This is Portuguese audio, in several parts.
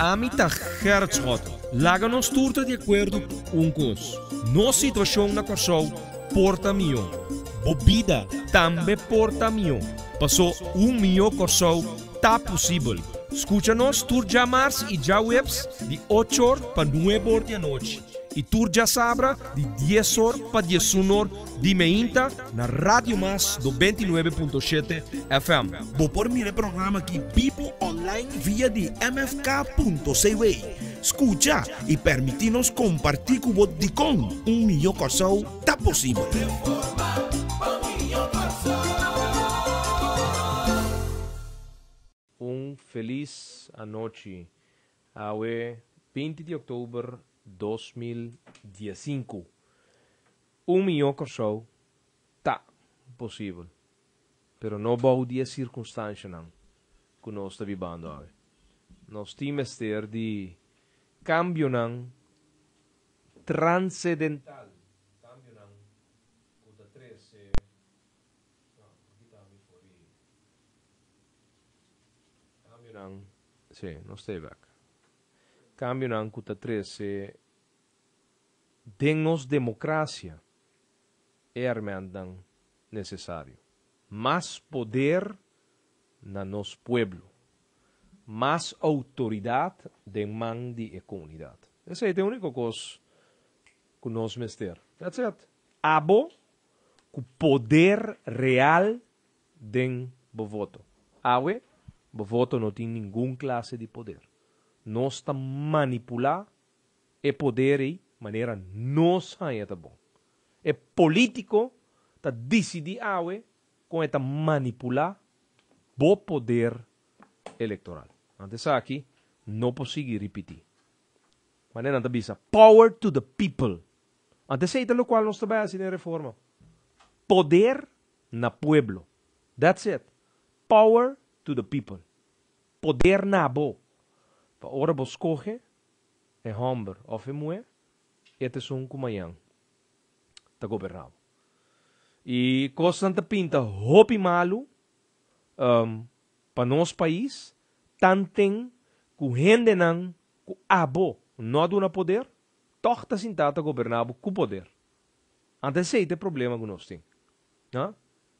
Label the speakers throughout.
Speaker 1: Amita Gertschot, láganos turta de acordo um cos. Nossa situação na Corsol, porta milhão. Bobida, também porta milhão. Passou milhão Corsol, tá possível. Escucha-nos, tur já mars e já webs, de 8 horas para 9 horas da noite. E tur já sabra, de 10 horas para 19 horas de meinta, na Rádio Mas, do 29.7 FM.
Speaker 2: Vou por mim programa aqui, People Online, via de mfk.cw. Escucha e permite-nos compartilhar com o de com milhão Corsol, tá possível.
Speaker 1: Feliz noite. Hoje, 20 de outubro de 2015. Milhão Corsol tá possível. Pero não bom dia circunstância não que nós está vivendo hoje. Nós temos ter de cambio não transcendental. Cambio não cuta 13. Cambio não. Sim, não stay back. Cambio não cuta 13. Dennos democracia é realmente necessário. Mais poder na nosso pueblo. Mais autoridade de man de comunidade. Essa é a única coisa que nós temos ter. That's it. Abo com poder real de voto. Awe, o voto não tem nenhuma classe de poder. Nós estamos manipular o poder de maneira não é bom. É político tá decidir awe com esta manipular o poder eleitoral. Antes aqui não consigo repetir. Maneira da bisa power to the people. Antes é o qual nós trabalhamos na reforma. Poder na pueblo. That's it. Power to the people. Poder na bo. Para ora vos coge é homem ou é mulher, este é um kumayang. Tá governado. E constante pinta hopi malu para nosso país, tantem com gente não com abo não do poder, torta sentata governado com poder. Antes aí tem problema com nós tem.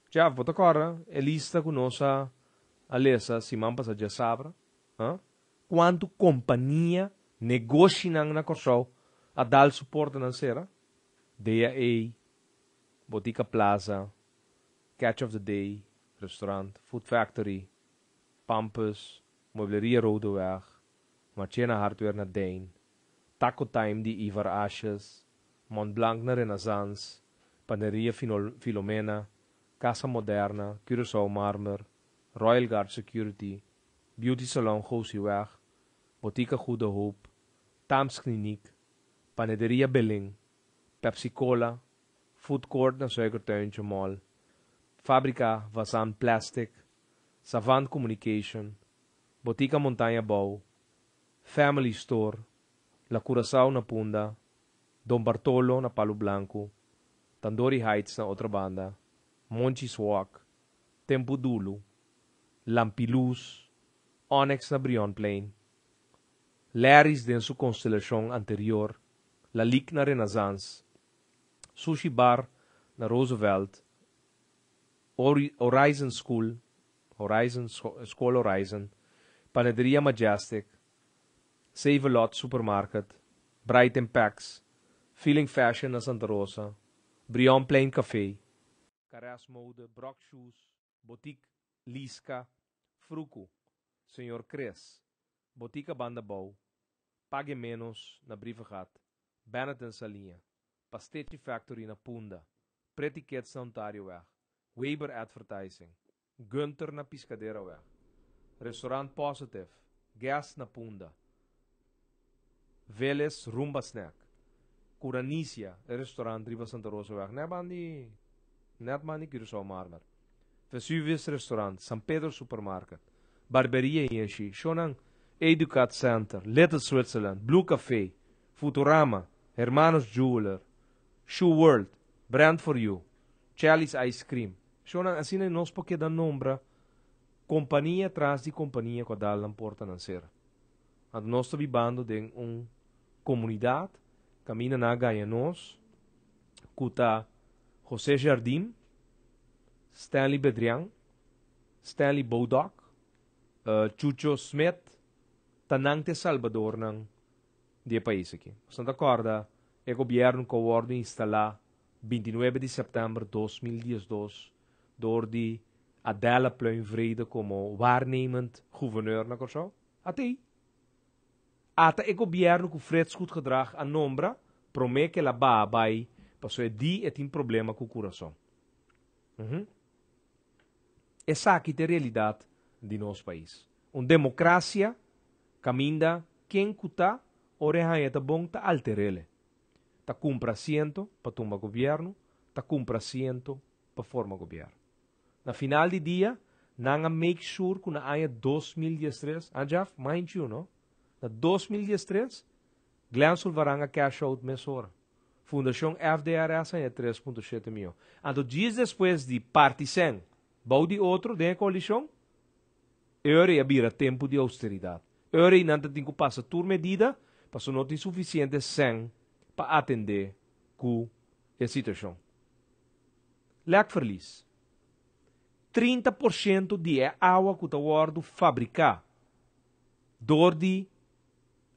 Speaker 1: Já vou agora é lista com nossa alessa se mampas já sabra, quanto companhia negociam na Corsol a dar suporte financeiro, DAA, Botica Plaza, Catch of the Day, Restaurant, Food Factory, Pampus, Meubilaria Rodeweg, Marchena Hardware na Dane, Taco Time de Ivar Ashes, Mont Blanc na Renaissance, Paneria Filomena, Casa Moderna, Curaçao Marmer, Royal Guard Security, Beauty Salon Gosieweg, Botica Goede Hoop, Tams Kliniek, Panaderia Belling, Pepsi Cola, Food Court na Suikertuintje Mall, Fabrica Vasan Plastic, Savant Communication, Botica Montanha Bau, Family Store, La Curaçao na Punda, Don Bartolo na Palo Blanco, Tandori Heights na outra banda, Monchis Walk, Tempo Dulo, Lampilus, Onyx na Brion Plain, Larry's de sua constelação anterior, La Lick na Renaissance, Sushi Bar na Roosevelt, Horizon School, School Horizon, Panaderia Majestic, Save a Lot Supermarket, Bright Impacts, Feeling Fashion na Santa Rosa, Brion Plain Café, Caras Mode, Brock Shoes, Boutique Liska, Fruco, Senhor Cres, Botica Banda Bau, Pague Menos na Brivegat, Benetton Salinha, Pastete Factory na Punda, Pretiquetes na Ontario Weg, Weber Advertising, Gunter na Piscadeira Weg, Restaurant Positive, Gas na Punda, Veles Rumba Snack, Curanícia, Restaurant Riva Santa Rosa Weg, net mani Curaçao Marmer, Vesuvius Restaurant, San Pedro Supermarket, Barberia Yenshi, Shonang, Educat Center, Little Switzerland, Blue Café, Futurama, Hermanos Jeweler, Shoe World, Brand for You, Charlie's Ice Cream. Shonang, assim nós porque dá nombra companhia atrás de companhia que dá na porta financeira. nós estamos vivendo em uma comunidade, caminha na Gaianos, kuta José Jardim, Stanley Bedriang, Stanley Bodok, Chucho Smith, tanang te Salvador ng de país aqui. Você não acorda? O governo que o instalar 29 de setembro de 2012 door die Adela Pluimvrede como waarnemend gouverneur na Corso. Até o governo que freds goed gedrag a nombra promete que la ba vai passou di tem problema com o coração. Essa aqui é a realidade de nosso país. Uma democracia caminha quem cuta oreja eta bom ta alterele. Ta cumpra asiento para tumba governo, ta cumpra asiento para forma governo. Na final de dia, nanga make sure que na haya 2013, Jaf, mind you, no? Na 2013, Glensul varanga cash out mesora. Fundação FDRS é 3.7 mil. Então, dias depois de partisan, bau de outro, de coalição, é abrir tempo de austeridade. Não tem que passar por medida, para não ter suficiente sangue para atender com a situação. Lek verlies. 30% de água que está fabricar door die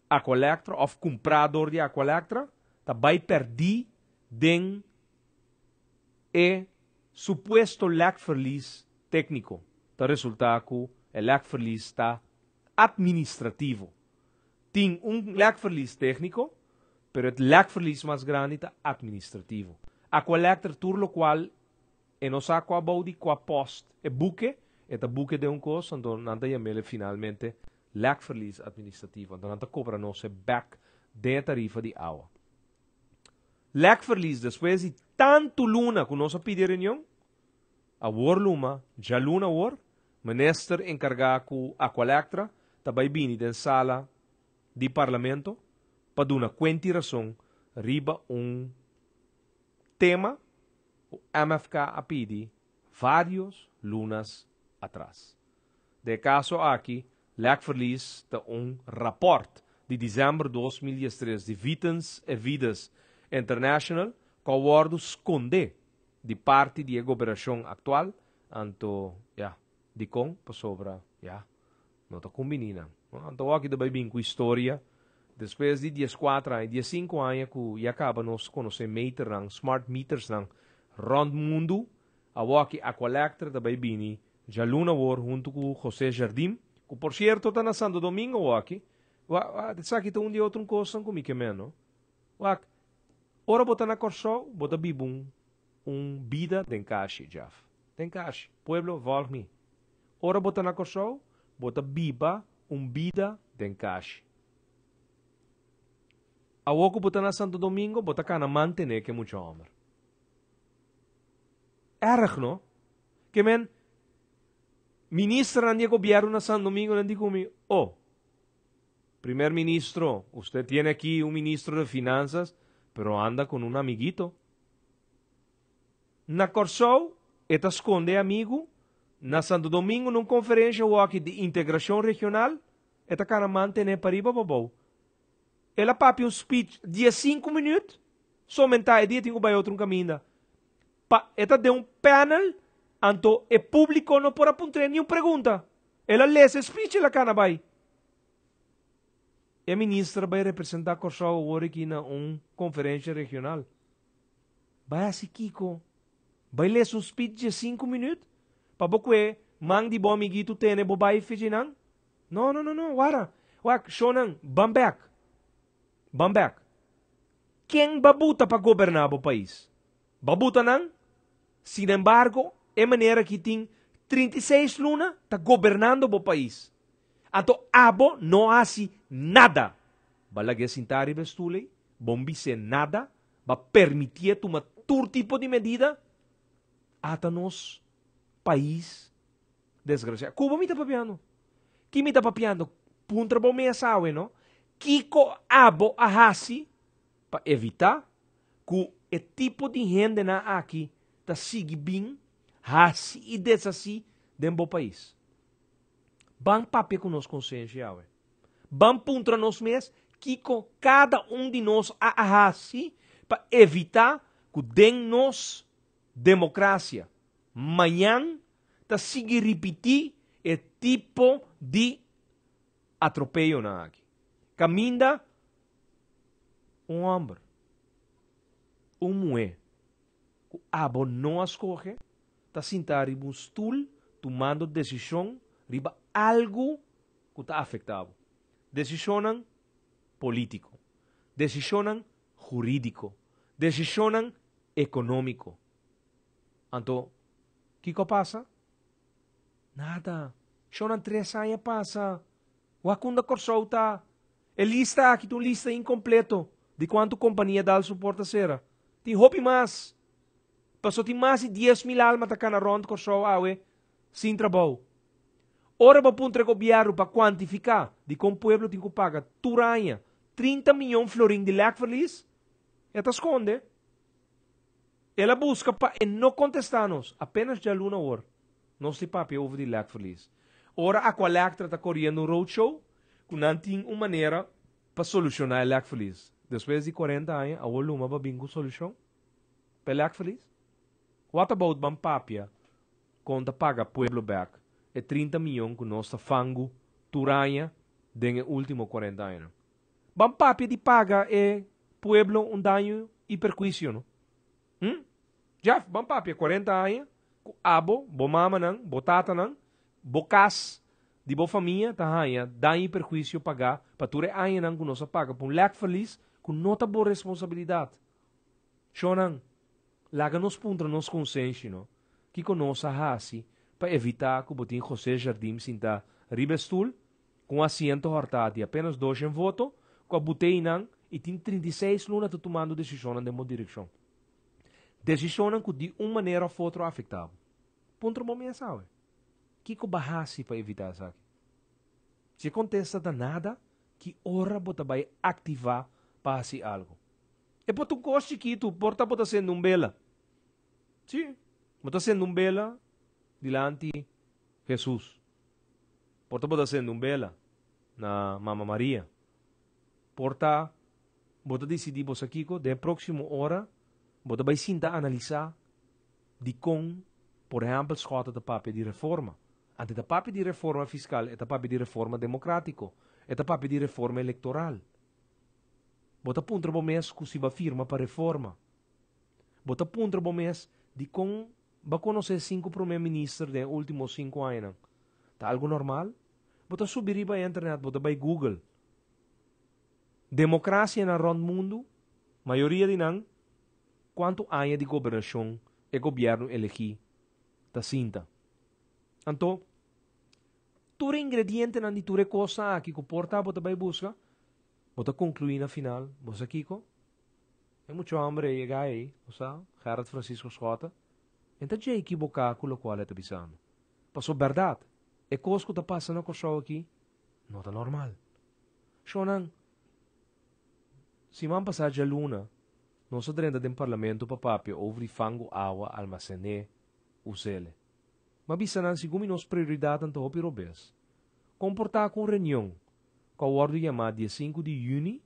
Speaker 1: Aqualectra of comprar door die Aqualectra, vai perder den suposto lekverlies técnico. Tá resulta que o lekverlies está administrativo. Tem lekverlies técnico, pero o lekverlies mais grande está administrativo. Aqualectra turlo qual e nos aqua baudi qua post e buque de un costo, então nanta yamele finalmente lekverlies administrativo. Então nanta cobra nos back de tarifa de água. Lekverlies depois de tanto luna que nós pedir reunião, a war luma, já luna war, minister encarregado com Aqualectra, também bini den sala de parlamento, para dar uma quantiração riba tema, o MFK a pedir vários lunas atrás. De caso aqui, lekverlies de rapport de dezembro de 2013 de Vitens e Vidas International, que o wordo esconde de parte da governação atual, anto, de com, para sobra, não está combinando. Então aqui também vem com história, depois de 14 anos, 15 anos, que acaba nos conhecer meter, smart meters, rond mundo, aqui Aqualectra também vem, já luna war, junto com José Jardim, que por certo está na Santo Domingo aqui, sabe que um dia outro coisa comigo menos, ora botar na Corso, botar bibum, vida de encaixe, Jaf. De encaixe, pueblo, volve-me. Ora botar na Corso, botar biba, vida de encaixe. A oco botar na Santo Domingo, botar cá na mantener que é muito homem. Erg, não? Que men, ministra do governo na Santo Domingo, não digo comigo, primeiro-ministro, você tem aqui ministro de finanças, pero anda com amiguito. Na Corso, eta esconde amigo, na Santo Domingo, numa conferência aqui de integração regional, eta cara mantener para riba babou. Ela papi speech de 5 minutos, somente a dia tenho outro caminho. Eta de panel, anto e público não pode apontar nenhuma pergunta. Ela lê esse speech e ela cana vai. E a ministra vai representar Corso agora aqui na conferência regional. Vai assim, Kiko. Vai ler um speech de 5 minutos? Para você, mang de bom amiguito tem bobai fejinan? Não. Wara. Shonan, Bambek. Quem babuta para governar o país? Babuta não? Sin embargo, é maneira que tem 36 luna está governando o país. Então, abo não hace nada. Balagay sintari bestulei, bombise nada, va permitir tomar todo tipo de medida ata nos país desgraciado. Cuba me está papiando. Que me está papiando? Puntra bom me asawe, no? Kiko abo ahasi para evitar que o tipo de gente na aqui tá sigue bem, hasi e desasi dentro do país. Bang papi com nos consciência, Vamos puntra nos mes, Kiko, cada de nós ahasi, para evitar que den-nos democracia. Amanhã, tá seguir repetir o tipo de atropello na aqui. Caminda homem, mulher, que abo não escolhe, tá sentado em stool, tomando decisão, riba algo que está afetado. Decisão político, decisão jurídico, decisão econômico. Então, o que passa? Nada. Só 3 anos passa. O acunda corsolta. Lista aqui, tu lista incompleto de quanto companhia dá suporte a ser. Tem roupa mais. Passou tem mais de 10.000 almas que na ronda corsol awe sem trabalho. Ora para puntre governo para quantificar de como o povo tem que pagar turanha 30 milhões de florim de leque feliz. Ela esconde. Ela busca para não contestar-nos. Apenas de luna hora. Não se papel over de leque feliz. Ora a qual está correndo no roadshow, que não tem uma maneira para solucionar o leque feliz. Depois de 40 anos, a olho uma bingo solução. Para o leque feliz. What about bam papia? Quando paga pueblo back. É 30 milhões que nós fango turanha den último 40 anos. Bam papia de paga é pueblo um dano e perjuízo, não? Já, bam papia 40 anos, abo, bo mama não, bo tata não, bo cas, de bo família, tá raia, dano e perjuízo pagar, para ture anos não que nós paga, por um leque feliz, com nota boa responsabilidade. Shonan, laga nos punta nos consciência, não? Que conosca hasi, para evitar que o botim José Jardim sinta ribestul, com assento hortado e apenas 2 em voto, com a botei não, e tem 36 lunas tomando decisão de uma direção. Decisão que de uma maneira ou outra afetável. Ponto momento sabe. Que bahasi para evitar isso aqui? Se contesta da nada, que hora bota vai ativar para fazer algo. É por tu gosto que tu porta bota sendo bela. Sim, bota sendo bela dilante Jesus. Porta bota sendo bela na Mama Maria. Porta bota decidir você aqui de próximo hora bota vai sinta analisar de com, por exemplo, escota da papel de reforma. Ante da papel de reforma fiscal, é da papel de reforma democrático, é da papel de reforma eleitoral. Bota punta bom mês que se vai firma para reforma. Bota punta bom mês de com vai conhecer 5 primeiro-ministros dos últimos 5 anos. Tá algo normal? Bota subir para a internet, bota para Google. Democracia na rond mundo, maioria de não, quanto anos de governação e governo elegi ta cinta. Então, tudo ingrediente na tudo coisa aqui que porta bota vai buscar, bota concluir na final, você Kiko. É muito hambre e aí, sabe? Gerard Francisco Scott. Então já equivocar com o qual está pensando. Passou verdade. É coisa que está passando com o aqui, não está normal. Shonan, se man passar a luna, nós dentro do parlamento para papel over fango água almacené usele. Mas bisanan sigumi nos prioridade anto hopi robes. Comportar com reunião, com a ordem chamada dia 5 de junho,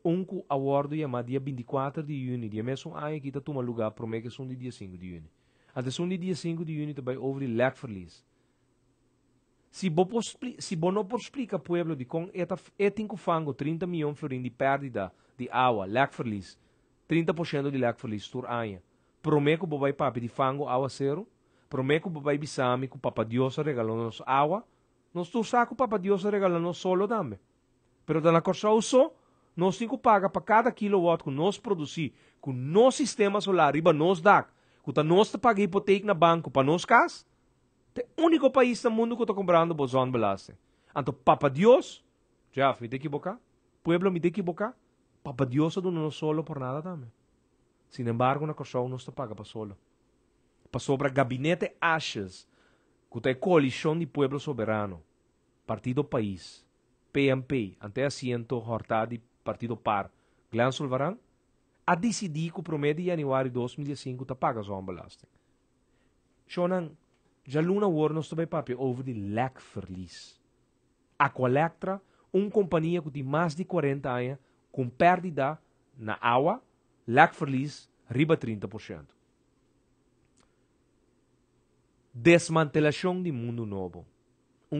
Speaker 1: com a ordem chamada dia 24 de junho, dia mesmo ano que está tomando lugar para mim que são de dia 5 de junho. Até são de dia 5 de junho também over leque feliz. Se bo não por explicar pueblo de com etinco fango 30 milhões de florim de perdida de água, leque feliz, 30% de leque feliz por ano. Prometo que vai papi de fango água zero, prometo que vai bisami que Papa Dios regalou-nos água, nós tu saco Papa Dios regalou-nos solo também. Pero da na corsa uso, nós temos que pagar para cada kilowatt que nós produzir, com nosso sistema solar, riba nós dá, que nós paga hipoteca na banco para nós casa, é o único país no mundo que está comprando boson belaste. Então, Papa Dios, já, me equivocar, pueblo me equivocar, Papa Dios não nos solo por nada também. Sin embargo, na corsa não está paga para solo. Para sobra gabinete Ashes, que é coalição de pueblo soberano, Partido País, PMP, ante asiento hortado de Partido Par, Glan Solvaran, a decidir que o promedio de januário de 2005 está paga só belasting. Shonan, já luna war nos também papel over de leque verlies. A collectra, companhia que tem mais de 40 anos com pérdida na água, verlies, riba 30%. Desmantelação do mundo novo.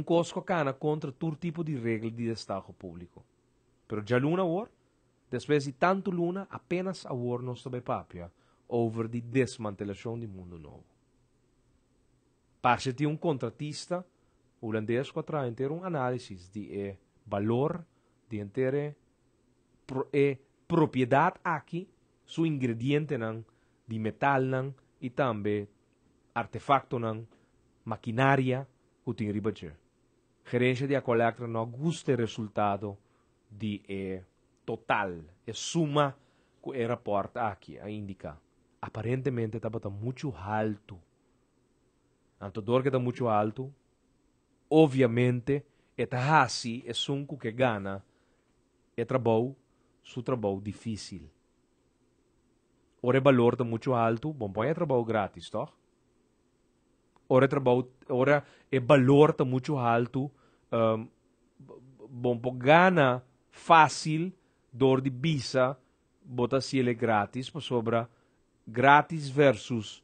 Speaker 1: Coisa que cana contra todo tipo de regra de Estado público. Pero já luna hora, depois de tanto luna, apenas a hora nós também papia over de desmantelação do mundo novo. Parte de contratista holandês que traz ter análise de valor de inteira propriedade aqui, su ingrediente nan, de metal nan, e também artefacto nan, maquinária, que tem ribacher. Gerência de Acolectra não gosta resultado de total, suma que reporta aqui, a indicar. Aparentemente estava muito alto. Antodor que está muito alto, obviamente, está assim, sunco que gana, su trabalho difícil. Ora o valor está muito alto, bom, põe trabalho grátis, toch? Ora o valor está muito alto, bom, gana fácil, dor de visa, bota se ele grátis, para sobra grátis versus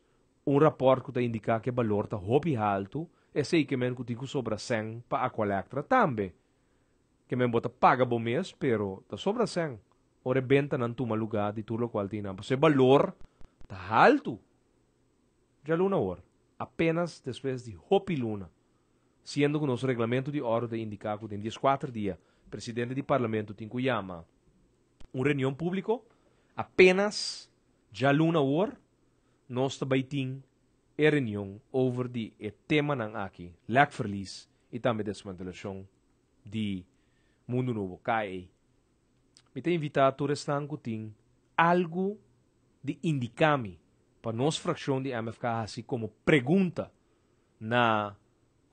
Speaker 1: rapport que indica que o valor está hopi alto, e sei que men que sobra 100 para a colecta também. Que men bota paga bom mês, pero está sobra 100. Ora benta não toma lugar de tudo o qual tem. Porque o valor está alto. Já luna hora. Apenas depois de hopi luna. Sendo que nosso regulamento de ordem indica que em 14 dias, o presidente do parlamento tem que chamar reunião pública, apenas já luna hora, nós também temos reunião over de tema nan aqui, verlies e também desmantelação de mundo novo, KE. Me tem invitado a restar que tem algo de indicar-me para nossa fração de MFK, assim como pergunta na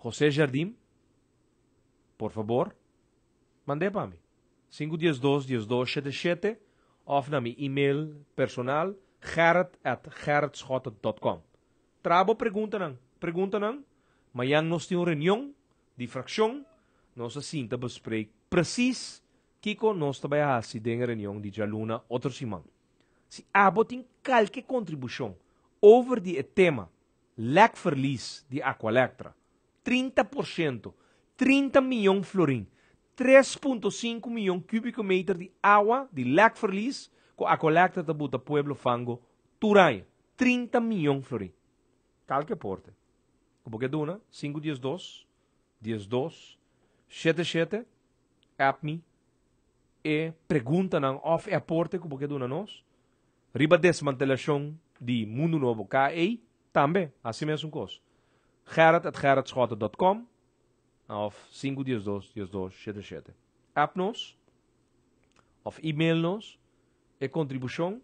Speaker 1: José Jardim, por favor, mande para mim. 512-1277 ou na minha e-mail personal gerrit@gerritschotten.com. Trabo pergunta não, amanhã nós temos reunião de fração, nós assim te bespreken precies Kiko nós também assim de reunião de Jaluna outra semana. Se abo tem qualquer contribuição over de tema verlies de Aqualectra, 30%, 30 milhões florim, 3,5 milhões cúbicos metros de água de verlies com Aqualectra da Buta Pueblo Fango, Turanha, 30 milhões florim. Calque porte. Como que duna? 512, 77, app-me e pergunta não of aporte como que duna nós. Riba desmantelação de mundo novo KE, também, assim mesmo coisa. gerrit@gerritschotten.com of 512-77. App nos, of e-mail nos, e contribuição,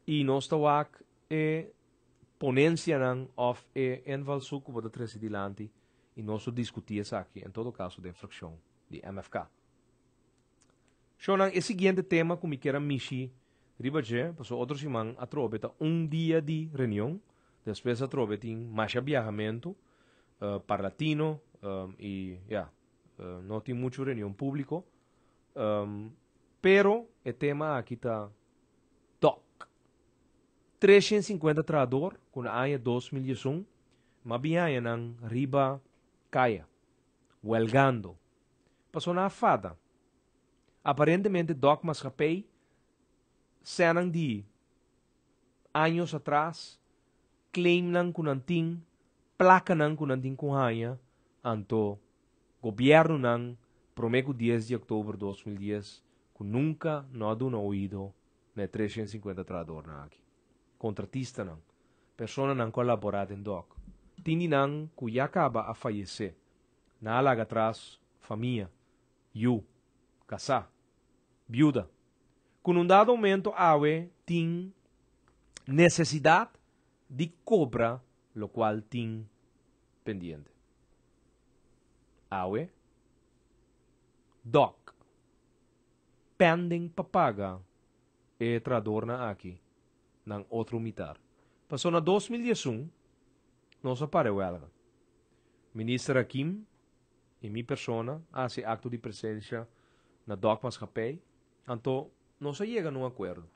Speaker 1: e nós tawak e ponência não of e envalsuco para três dilante e nós discutir aqui, em todo caso de fração de MFK. So, o seguinte tema que me quero mexer, ribaje, passou outro semana, a trobeta dia de reunião, depois a trobeta em mais viajamento, para latino, e, não tem muito reunião público, pero, o tema aqui está DOC. 350 tradutor, com a ano 2001, mabiaya ng riba kaya, huelgando. Passou na fada. Aparentemente, DOC Mascapay, senang de anos atrás, claim ng kunanting, placa ng kunanting kuhaya, anto gobyerno ng Promego 10 de outubro de 2010, que nunca não na ouído na 350 tradutor na aqui. Contratista não. Persona não colaborada em DOC. Tini não que já acaba a falecer. Na alaga atrás, família, casar, viúva. Com um dado momento, awe tem necessidade de cobra, lo qual tem pendiente. Awe, DOC, pending papaga, e tradutor na aqui, ng outro militar. Passou na 2011, nós apareceu ela. Ministra Kim, e minha persona, hace acto de presença na DOC-maatschappij. Anto, não se chega num acordo.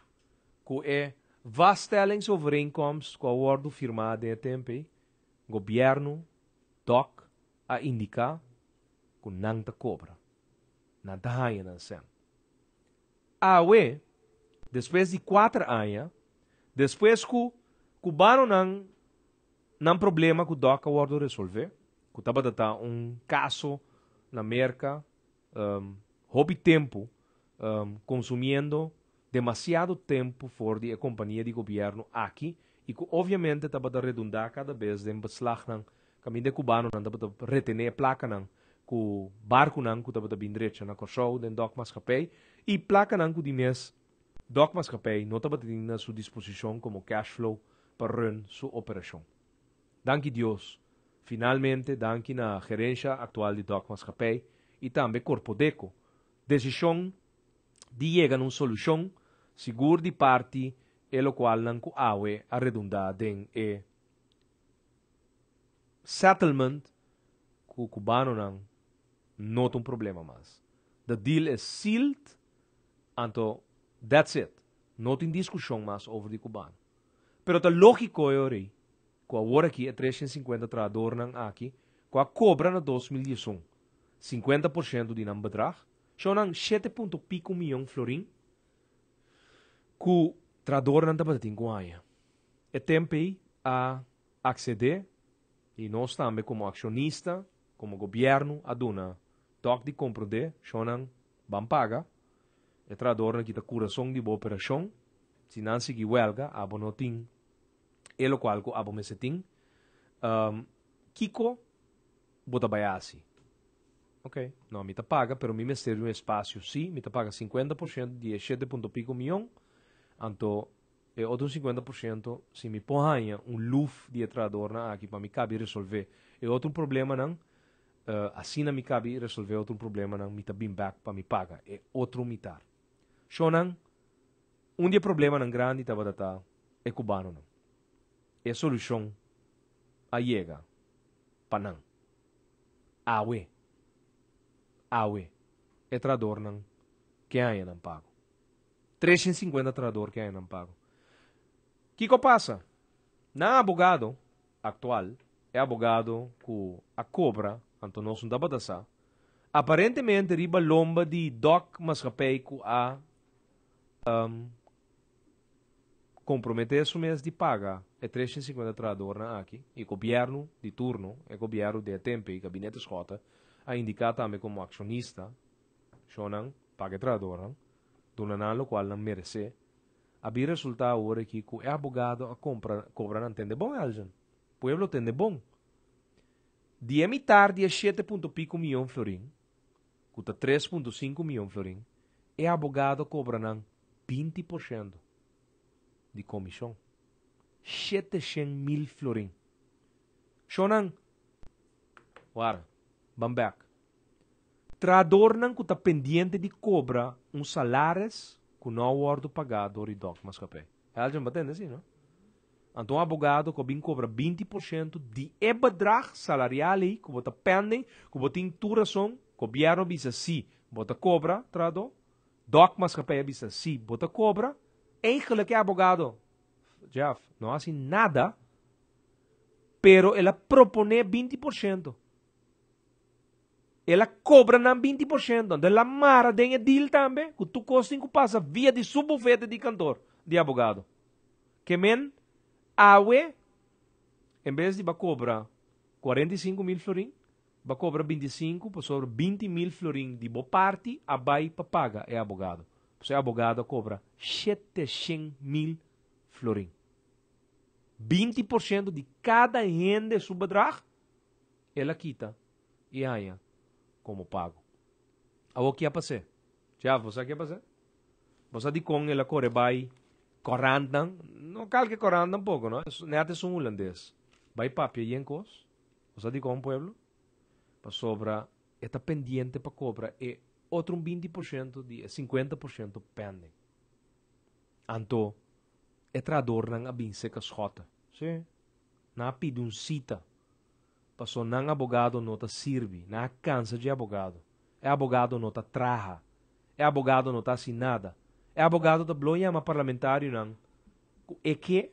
Speaker 1: Que é vaststellingsovereenkomst, que wordt firmada em tempo, governo, DOC, a indicar que não te cobra. Na daia na sen. Depois de 4 anos, depois que o cubano não problema que o DOC wordt resolver, que estava caso na América, houve tempo consumindo demasiado tempo for a companhia de governo aqui e que obviamente estava a redundar cada vez de beslag ng caminho de cubano não estava a retener placa não que o barco não que estava a vir direito na corso den DOC-maatschappij e placa não que de mês DOC-maatschappij não estava a ter na sua disposição como cash flow para run sua operação. Danke Deus, finalmente danke na gerência atual de DOC-maatschappij e também Corpo Deco, decisão de chegar a uma solução segura de parte e lo qual não awe a redundar em settlement que o cubano não tem problema mais. The deal is sealed, então that's it. Não tem discussão mais over de cubano. Pero tá lógico é ori, que agora aqui é 350 trador aqui, que a cobra na 2011, 50% de não bedrag, só nang 7,5 milhão florin, que o trador não estava tendo com aia. É tempo a acceder, e nós também como acionista, como governo, a dona, toque de compreender, só não vamos pagar, o trador não quita coração de boa operação, se não seguir huelga, abo não tem, e lo qual abo me se tem, Kiko, bota baiasi. Ok, não me paga, pero me ter um espaço sim, me paga 50% de 7,5 milhão, então, outro 50% se me põe luft de trador aqui para me cabe resolver. E outro problema não, assim não me cabe resolver outro problema não, me tá bem back para me paga, é outro mitar. Só não, dia problema não grande estava data é cubano não. É solução a chega para não. Awe, é trador não, que ainda não pago. 350 trador que ainda não pago. O que passa? Na abogado atual, é abogado que a cobra, então nós não dá para dar. Aparentemente, riba lomba de DOC-maatschappij que a comprometer su mês de paga é 350 trador aqui. E o governo de turno, o governo de tempo e gabinete escota, a indicar também como acionista, não paga trador, dona lo qual não merece. Abi resultado agora que o abogado a cobra não entende bom, Aljan. Pueblo entende bom. De emitar de 7,5 milhão florim, custa 3,5 milhão florim, e abogado cobra 20% de comissão. 700.000 florim. Shonan, wara, bambek. Trador não está pendiente de cobra salários que não wordt pagado por DOC-maatschappij. Aljan batendo assim, não? Então, o abogado que cobra 20% de bedrag salarial que você pendem, que você tem razão, que o governo bisa sim, você cobra, trado, DOC-maatschappij bisa sim, você cobra, eigenlijk é abogado, Jeff, não assim nada, pero ela propone 20%. Ela cobra na 20%. Então, ela mara tem deal também, que tu costing que passa via de subufete de cantor, de abogado. Que men, awe, em vez de cobrar 45.000 florim, vai cobrar 25, por sobre 20.000 florim de boa parte, a vai para paga é abogado. Você abogado cobra 700.000 florim. 20% de cada renda subdrag, ela quita e aí como pago. O que ia fazer? Já, você quer fazer? Você de com ela corre vai 40, não calque 40 um pouco, não? Nada é um holandês. Vai papia e encos. Você de com um pueblo? Para sobra, está pendiente para cobrar e outro 20% de 50% pending. Então, é trador não abinse que escota. Sim. Não pede um cita. Passou não abogado não te sirve. Não cansa de abogado. É abogado não te traja. é abogado não tá assim nada. É abogado da bloia ma parlamentário não. É que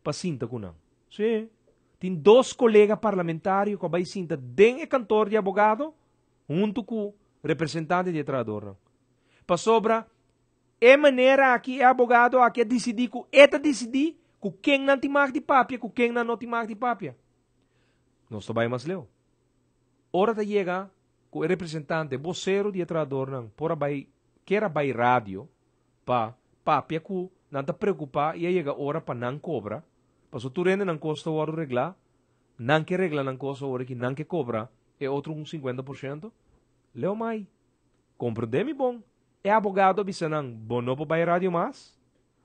Speaker 1: pacinta com não. Sim. Tem dois colegas parlamentários que vai sinta den é cantor de abogado junto com representante de trabalhador não. Para sobra é maneira aqui é abogado aqui decidir com eta decidir com quem não tem mais de papia, com quem não tem mais de papia. Nós também mais leu. Hora de chegar com o representante, vocero de trabalhador não, por vai queira vai rádio pa papia ku não te preocupar e aí chega hora para não cobra. Paso tu rende não custa hora reglar, não que regla não custa hora que não que cobra é outro 50%. Leu mais. Compreende-me bom. É abogado bisanang bono po bay rádio mas,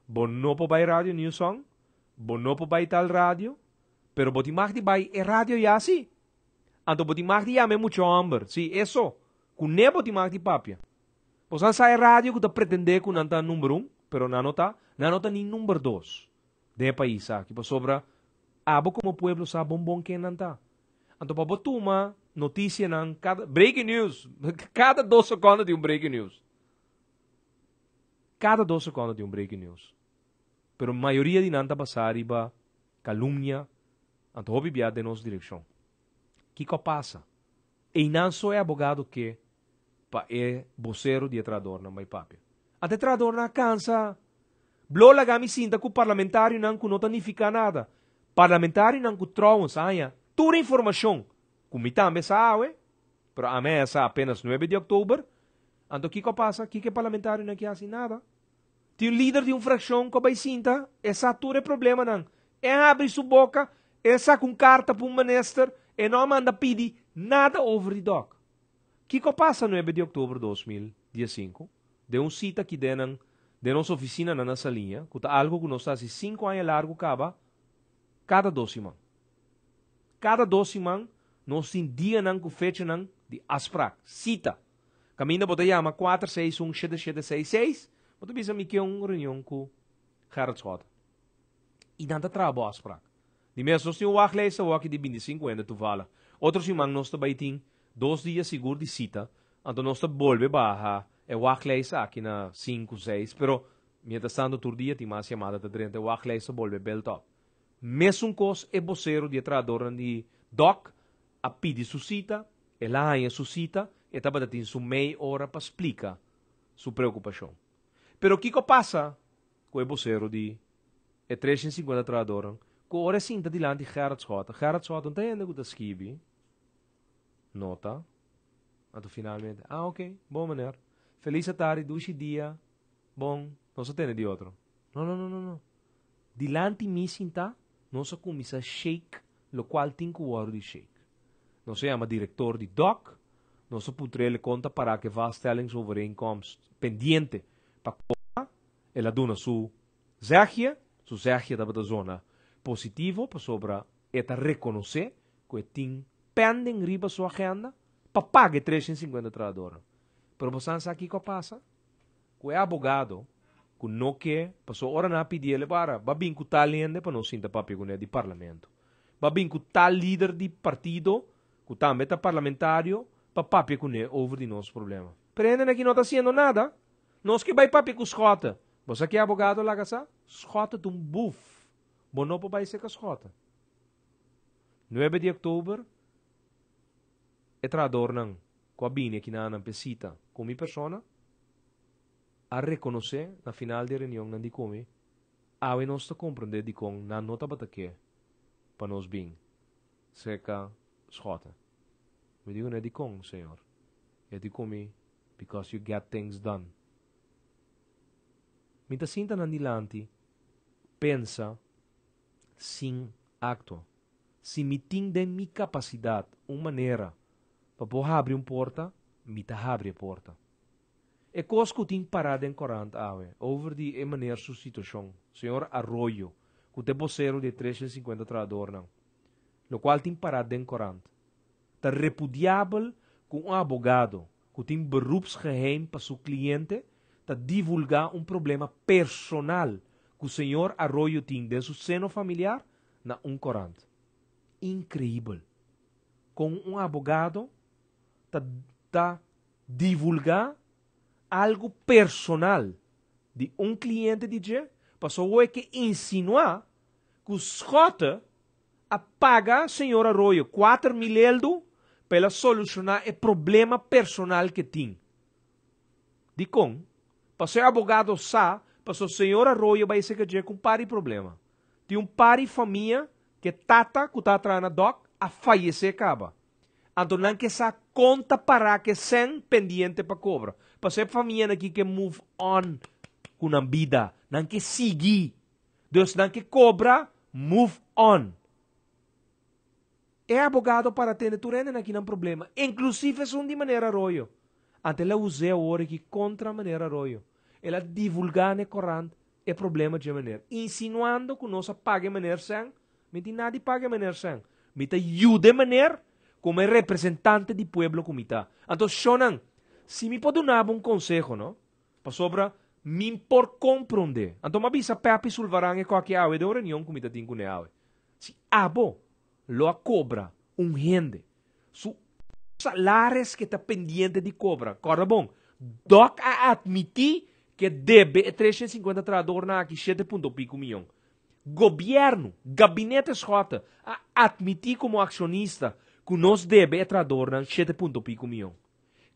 Speaker 1: bono po bay rádio news song, bono po bay tal rádio, pero boti magdi bay é rádio ya si. Anto boti magdi ya me mucho amber, si eso, kune boti magdi papia. Posan sa é rádio que ta pretende que não tá número 1, pero não tá nem número 2 de país aqui, por sobra abo como pueblo sa bombom que não tá. Anto pa botuma notícia nan cada breaking news, cada 2 segundos de breaking news. Cada 2 segundos de breaking news. Pero a maioria de nanta passar iba calúnia, anto hobby bia de nossa direção. Que passa? E não só é abogado que pa é vocero de trabalhador na mai papia. Até trabalhador na cansa. Blola gami sinta que o parlamentário não notanifica nada. Parlamentário não que trauam saia. Toda informação. Comitame sabe, pero a mesa apenas 9 de outubro. Anto que passa? Que parlamentário não quer assim nada. Tem um líder de uma fração que vai sinta, essa tudo é problema não. É abre sua boca, essa com carta para um minister, e não manda pedir nada over the doc. Que passa 9 de outubro de 2015? De um cita aqui de nossa oficina na nossa linha, que tá algo que nós está assim 5 anos largo acaba, cada 12 semanas. Cada 12 semanas, nós tem dia não com fecha não de asprak, cita. Caminha bota chama 4617766. Bota bisa mi que uma reunião com Gerard Scott. E nada trabalho asprak. De mesmo se o wachtlijst o aqui de 25 anos tu fala. Outros irmãos nós também tem 2 dias seguro de cita. Então nós volve barra é wachtlijst aqui na 5, 6, pero mientras tanto tur dia tem mais chamada de 30 wachtlijst volve belt up. Mesmo cos é vocero de trabalhador de doc a pedir sua cita, ela é sua cita, e estava tendo sua meia hora para explicar sua preocupação. Pero o que passa com o vocero de 350 trabalhadores, que hora sinta dilante Gerard Scott. Gerard Scott não tem ainda que escrever, nota, até finalmente, ok, bom maneira, feliz tarde, 2 dia, bom, não se tem de outro. Não. Dilante me sinta, não se começa a shake, lo qual tem que o de shake. Não se chama diretor de DOC, não se pode conta para que vaststellingsovereenkomst pendiente para ela dona sua zegje da zona positivo para sobra eta reconhecer que tem pending riba sua agenda para pagar 350 trabalhadores. Pero você sabe aqui que passa? Que é abogado que não quer, passou hora na pedir ele para, babin que tal lende para não sinta papel com ele de parlamento. Babin que tal líder de partido que também está parlamentário para papel com ele over de nosso problema. Prendem aqui não está sendo nada. Nós que vai papel com escota. Você que é abogado lá, casa? Escota de buf. Bom, não vai ser com escota. 9 de outubro, é trabalhador não. Com a bine aqui na pesita, com minha persona, a reconhecer na final de reunião não de como, a nós está compreender de com na nota bataque para nós bem, seca escota. Me digo não é de com, senhor. É de como, because you get things done. Minta sinta na dilante, pensa, sim, acto. Se me tem de minha capacidade, uma maneira, para poder abrir uma porta, me tá abre a porta. É coisa que eu tenho parado em 40 anos, over de maneira sua situação. Senhor Arroyo, que tem vocero de 350 trabalhadores, não. No qual tem parado em 40. Está repudiável com um abogado que tem beroepsgeheim para seu cliente, para divulgar um problema personal que o senhor Arroyo tem de seu seno familiar na 40. Incrível. Com um abogado, tá divulgar algo personal de cliente de je, passou a que insinuar que o Schota paga senhor Arroyo 4 mil para solucionar o problema personal que tem. De com, passou o advogado sa, passou o senhor Arroyo vai ser que com pari problema. Tem pari família que tata que tá atrás na doc a falecer acaba. Então não que essa conta para que sem pendiente para cobra. Passou a família aqui que move on com a vida, não que seguir. Deus não que cobra, move on. É advogado para ter turene aqui não problema. Inclusive é de maneira Arroyo. Ante ela usei a hora que contra a maneira Arroyo. Ela divulgar ne corante é problema de maneira. Insinuando que nós pague maneira sem, mas nada pague maneira sem. Mas ajude maneira como é representante do pueblo como está. Então, Shonan, se me pode dar um conselho, não? Para sobre me por compreender. Então, me avisa Pepe Sulvarang e qualquer awe de reunião como está tem com awe. Se abo lo cobra gente, su salários que está pendiente de cobra, corre bom. Doc a admitir que deve 350 trador na aqui 7,5 milhão. Governo, gabinete escota, a admitir como acionista que nós deve trador na 7,5 milhão.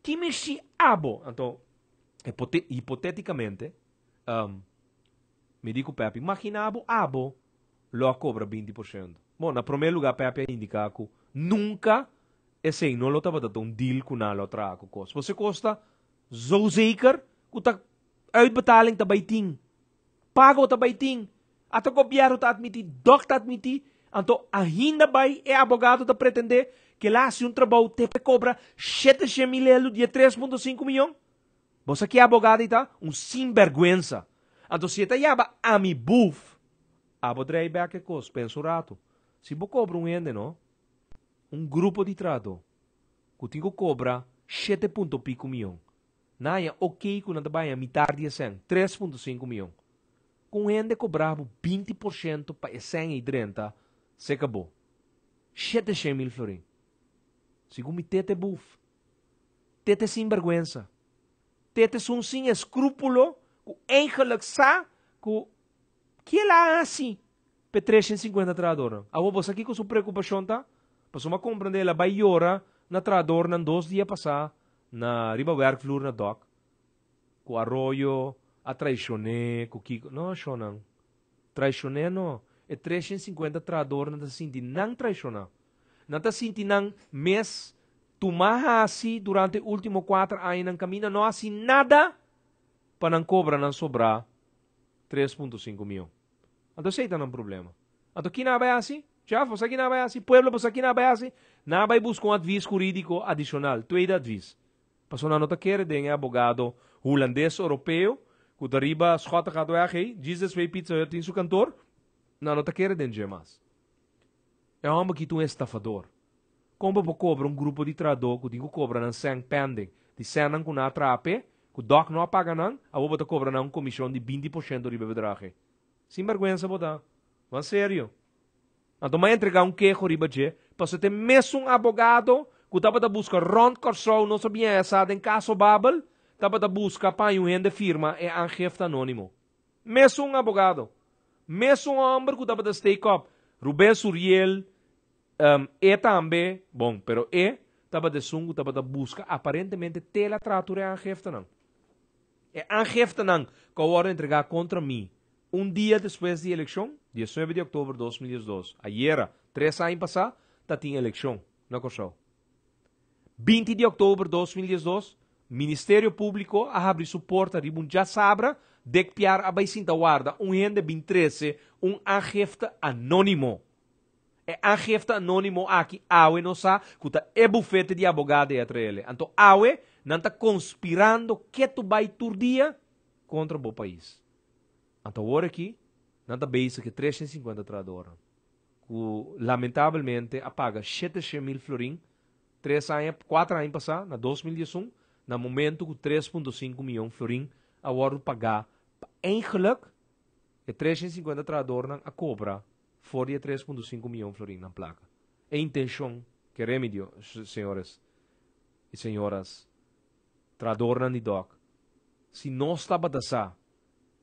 Speaker 1: Que me se abo, então, hipoteticamente, me digo Pepe, imaginabo abo lo cobra 20%. Bom, na primeiro lugar, Pepe indica que nunca esse não lo estava dando deal com a outra coisa. Você custa zo zeker que tá uitbetaling também tem. Pago também tem. Até o governo está admitir, doc está admitir. Então, ainda vai é advogado está pretender que lá se trabalho te cobra 700 mil de 3,5 milhões. Você que é advogado está sinvergüenza. Então, se está yaba a mi buf, abodrei bem que coisa, penso rato. Se você cobra gente, não? Grupo de trato, que tem que cobrar 7,5 milhões. Não é ok que não vai a metade de 100, 3,5 milhões. Com gente cobrava 20% para 130, se acabou. 700 mil florins. Segundo me tete buf. Tete sem vergüenza. Tete são sem escrúpulo, que eigenlijk sa, que ela assim. Para 350 trador. Agora você aqui com sua preocupação, tá? Para uma compreender, ela vai llorar na trador nos 2 dias passados, na riba werkvloer na doc. Com Arroyo, a traicioné, com Kiko. Não, não. Traicioné não. É 350 trador não sinti não traicionar. Não sinti não mês tomar assim durante os últimos 4 anos não caminha não assim nada para não cobrar não sobrar 3,5 milhões. Então, sei que não é um problema. Então, aqui não vai assim? Já, você aqui não vai assim? Pueblo, você aqui não vai assim? Não vai buscar adviso jurídico adicional. Tweede adviso. Passou na nota que tem advogado holandês europeu, que deriva schota gaat weg, Jesus vai pizza em seu cantor, na nota que tem gemas. É um homem que é estafador. Como você cobra grupo de trador, que cobra na 100 pending, de 100 com na trape, que o doc não paga não, a você cobra uma comissão de 20% de bebedrage. Sem vergonha, botar. Mas sério. Então, vai entregar queijo ribaje, para você ter mesmo advogado que estava a buscar Ron Corso, não sabia essa, em caso Babel, estava a buscar para de firma e angefta anônimo. Mesmo advogado. Mesmo homem que estava a stake up. Rubén Suriel, também, bom, pero estava de sungo, estava a buscar, aparentemente, tela tratura angefta não. É angefta não, que agora entregar contra mim. Dia depois da eleição, 19 de outubro de 2012, ayer, 3 anos passados, tinha eleição na Corso. 20 de outubro de 2012, Ministério Público abre suporte de já sabra de piar a baicinta guarda gente de 13, angefta anônimo. É angefta anônimo aqui, awe não sabe, que é bufete de advogado entre ele. Então, awe não está conspirando que tu vai turdia contra o país. Então, agora aqui, nada base que 350 tradora. Lamentavelmente, apaga 700 mil florins, 4 anos passados, na 2011, no momento que 3,5 milhões de florins, agora pagar, eigenlijk, é 350 tradora a cobra, fora 3,5 milhões de florins na placa. É intenção, que remédio, senhores e senhoras, tradora de doc, se nós estava dessa,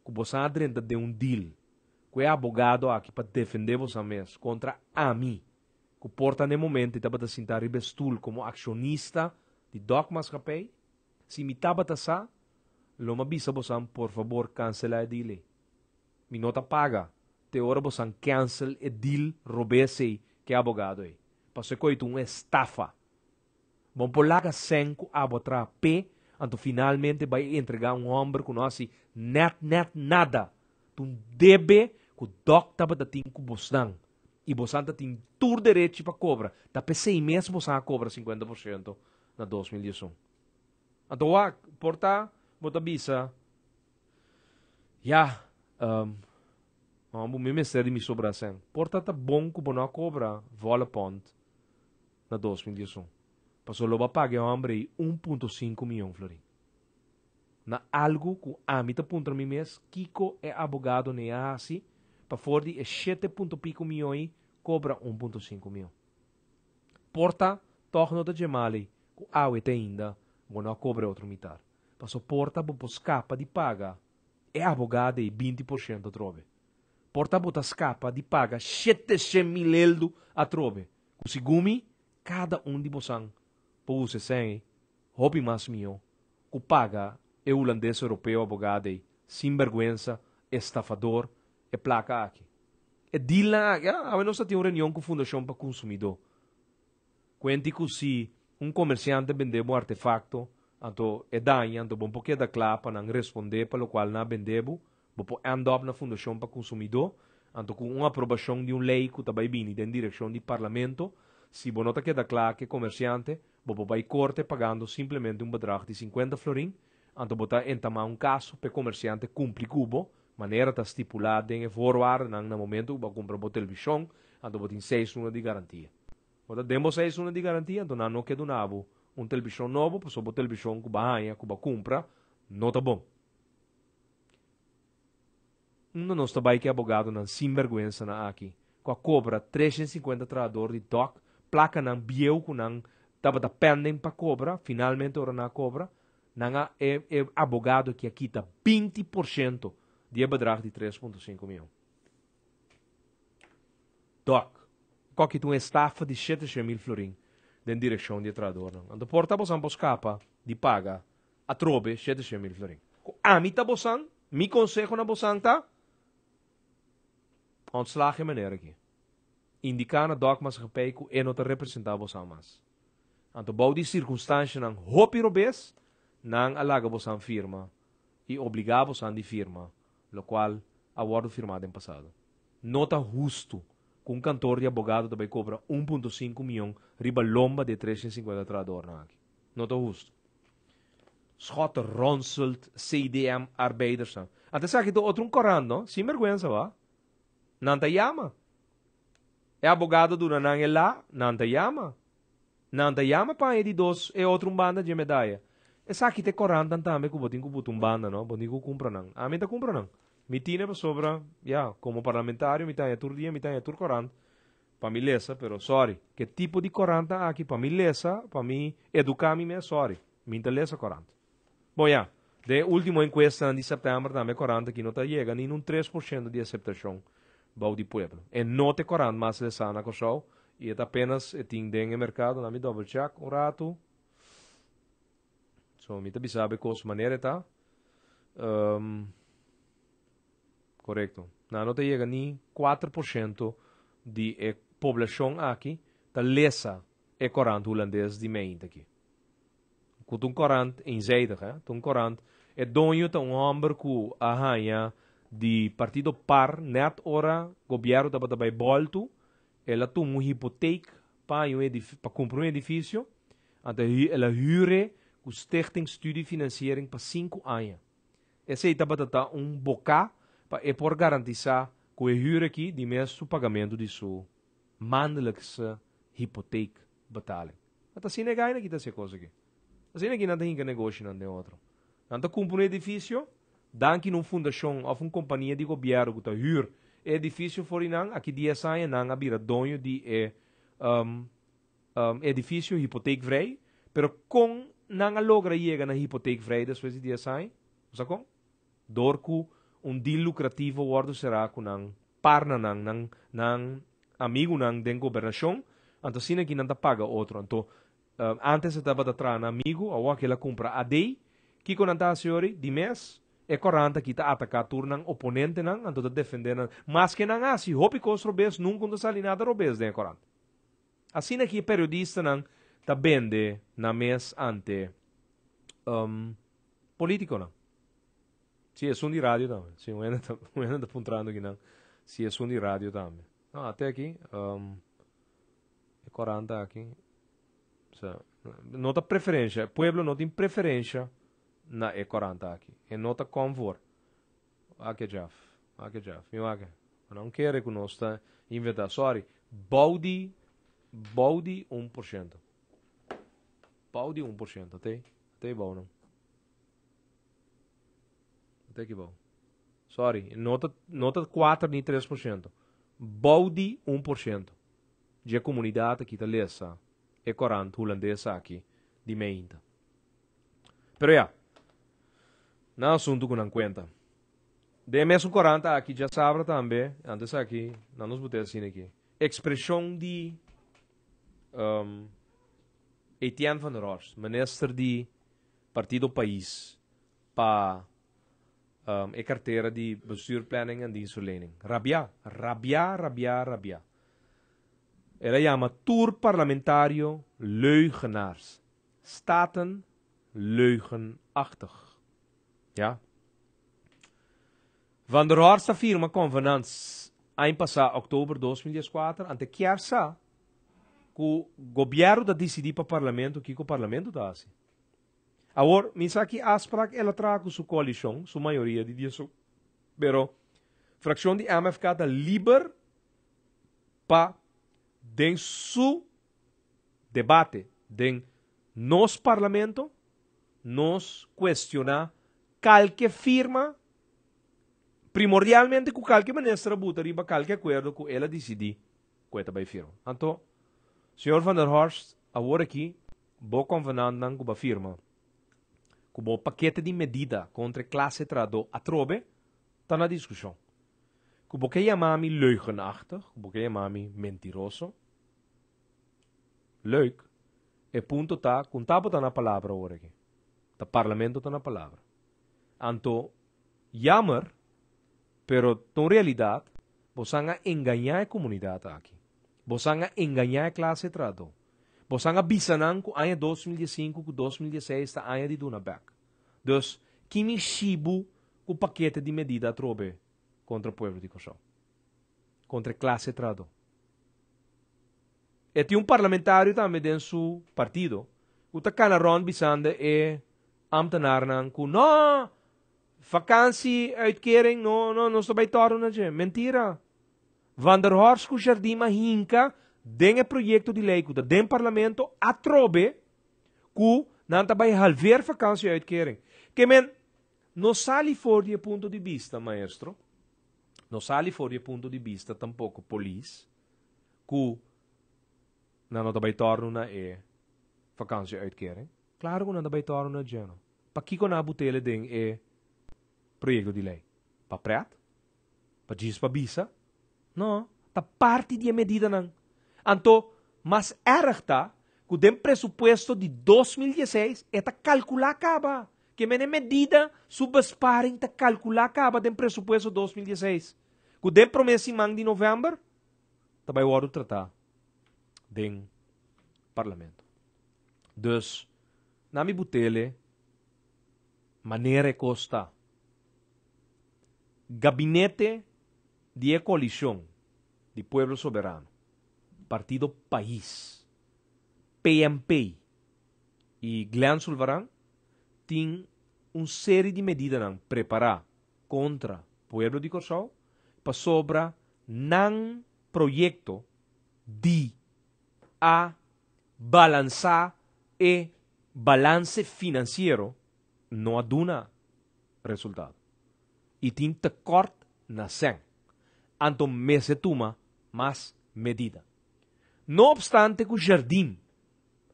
Speaker 1: que você adrenta de um deal, que é abogado aqui para defender você mesmo contra a mim, que porta no momento estava a sentar em bestul como acionista de dogmas capei, se me estava dessa, lo mabisa você, por favor, cancela o deal. Me nota paga, te ora você cancel o deal, robese que é abogado aí. Passou coito uma estafa. Bom, por lá que senco abotra P, anto finalmente vai entregar um homem que não assim net nada. Tu debe que o doctor da tem que bostan. E bostan tem todo direito para cobrar. Da por 6 meses bostan cobra 50% na 2011. Então, porta, bota bisa. Ya, o ministério me sobra sem. Porta tá bom que não cobra vola ponto na 2011. Passou logo a pagar um homem 1,5 milhão florim. Na algo que a mim tá ponto mim mês, Kiko é abogado ne assim, para fora de 7,5 milhões cobra 1,5 milhão. Porta, torna da gemali, que a uete ainda, não cobra outro mitar. Passou porta, bo escapa de paga, é abogado e 20% trove. Porta bota escapa de paga 700 mil euros a trove. O segundo, cada de vocês puse sem, hobby mais meu, que paga é holandês europeu abogado sem vergonha, estafador, e placa aqui. E dila, a nós temos uma reunião com a Fundação para Consumidor. Quente que se comerciante vende um artefacto, então é danha, então bom porque da clapa não responder para o qual não vendebo, vou andar na Fundação para Consumidor, então com uma aprovação de lei que também vem da direção do Parlamento, se você nota que da claro que comerciante, você vai corte pagando simplesmente bedrag de 50 florim, então você entamar caso para comerciante cumprir cubo, maneira está estipulada em forward no momento que você compra uma televisão, então você tem 6 anos de garantia. Você tem 6 anos de garantia, então não quer donar televisão novo, para a televisão que você compra, não está bom. Nós também que é abogado não sem vergonha aqui, com a cobra 350 trador de toque, placa não bieu que não estava pendem para cobra, finalmente ora na cobra, não é abogado que aqui está 20% de bedrag de 3,5 milhões. Doc, qual que tu estafa de 700 mil florim de direção de trador. Então, porta você escapa de paga a trobe 700 mil florim. A mim tá você, me consejo na você tá, ontslag maneira aqui. Indicar na doc mas repeico e não te representar você mais. Então, bouw die circunstância não hopi robes, não alaga você firma e obrigar você a firma, lo qual aguardo firmado em passado. Nota justo que um cantor de abogado também cobra 1,5 milhão riba lomba de 350 trador na aqui. Nota justo. Schot ronselt CDM arbeiders. Até sabe que outro corando, não? Sem vergonha, va? Não te chama. É abogado do nanang lá, não te chama. Não te chama para ele dos é outro banda de medalha. É sabe que te corando também que botin que botum banda, não? Botin que compra não. A mim te compra não. Me tinha sobra, como parlamentário, me tinha tur dia, me tinha tur corante. Para me lesa, pero sorry. Que tipo de corante aqui para me lesa, para me educar-me, sorry. Me interessa corante. Bom, de última encuesta de setembro, também corante que não está chegando nem 3% de aceitação do pueblo. E não te corante mais lesa na coisa, e é apenas tem no mercado, na me double check, um rato. So, me também sabe qual maneira tá. Correto. Não te chega nem 4% de população aqui, tá lesa é corante holandês de meio aqui. Com um corante em Zeidig, um corante é dono de homem que arranha de partido par, net ora, governo da bata volto, ela tem uma hipoteca para comprar um edifício, então ela hyre o Stichting Studie Financiering para 5 anos. Esse é boca para por garantizar que o hyre aqui de mesmo pagamento de sua maandelijkse hypotheek betaling. Então, assim, não é que essa coisa aqui. Assim, não tem que negócio não outro. Então, compra um edifício, dá que numa fundação ou uma companhia de governo que está hyre edifício for inang, aqui dia sai nang abira dono de edifício hipoteekvrij, pero com nang logra chega na hipoteekvrij depois de dia sai, Sako? Dorku deal lucrativo wordo será com nang parna nang amigo nang den governação, anto sina que não paga outro. Anto antes estava da trana amigo, ou aquela compra a day, que quando anda senhori de mês é 40 que tá atacar turnang oponente nang, anto tá defender nang, mas que nang assim, hopi cos robes nunca não sali nada robes den 40. Assim aqui periodista nang tá bende na mês ante político nang. Se é som de rádio também. Se eu ainda tá apontando aqui não. Se é som de rádio também. Ah, até aqui é 40 aqui. Nota preferência. Pueblo não tem preferência na E40 aqui. É nota convor. Aqui já. Eu aqui. Não quero que nós está inventar. Sorry. Baudi 1%. Baudi 1%. Até bom não. Até que bom. Sorry. Nota 4 nem 3%. Baudi 1%. De comunidade que está lessa. É 40 holandesa aqui. De meinta. Pero já. Não assunto que não conta. De mesmo 40 aqui já sabe também. Antes aqui. Não nos botei assim aqui. Expressão de Etienne van der Horst. Minister de Partido País. Para a carteira de bestuursplanning en dienstverlening. Rabia. Ela chama Tour Parlamentario Leugenaars. Staten leugenachtig. Ja. Van der Horst afirma convenantes ano passado, outubro de 2014, ante chiarsa que o governo da decidir para o parlamento que o parlamento está assim. Agora, misaki aspraak ela traga com sua coalição, sua maioria de dias, pero fração de MFK está livre para den su debate, den nos parlamento, nos questionar qualquer firma, primordialmente com qualquer ministra buta riba qualquer acordo que ela decidir que ela vai firma. Então, senhor Van der Horst, agora aqui, vou convenar com a firma. Como o paquete de medida contra a classe trado atrobe, está na discussão. Como que chamar-me leugenachtig, como que chamar-me mentiroso. Leuk, é ponto tá, contava tá na palavra agora aqui. O parlamento tá na palavra. Anto, jammer, pero na realidade, você a enganar a comunidade aqui. Você a enganar a classe trado. Você a bisanan com ano 2015, com 2016, está ano de Dunaback. Dus, kimi shibu com o paquete de medida trobe contra o povo de Kosovo. Contra a classe trado. E tem parlamentário também dentro do seu partido. O Takanaron bisande é ambtenaar com não, vakantie, uitkering, não estou bij torno, mentira. Van der Horst com Jardim Hinka, den projeto de lei, que den parlamento atrobe, que não está bij halver vakantie uitkering. Que men, não sali fora de ponto de vista, maestro, não sali fora de ponto de vista, tampouco polícia, que não está bij torno na vakantie uitkering. Claro que não está bij torno na geno. Para que na botele den projeto de lei? Para prato? Para diz para bisa? Não, tá parte de medida não. Então, mas erg tá, que o presupuesto de 2016 é calcular acaba. Que mene medida subesparem tá calcular acaba do presupuesto 2016. Que o promessa de novembro, tá vai o tratar do parlamento. Dus, na mi botele, maneira costa, gabinete de coalição de Pueblo Soberano, Partido País, PMP e Glean Sulvarán tem uma série de medidas para preparar contra o Pueblo de Kosovo para sobra nang projeto de a balançar e balance financeiro não aduna resultado. E tem tekort na 100. Anto me se toma mais medida. No obstante que o Jardim,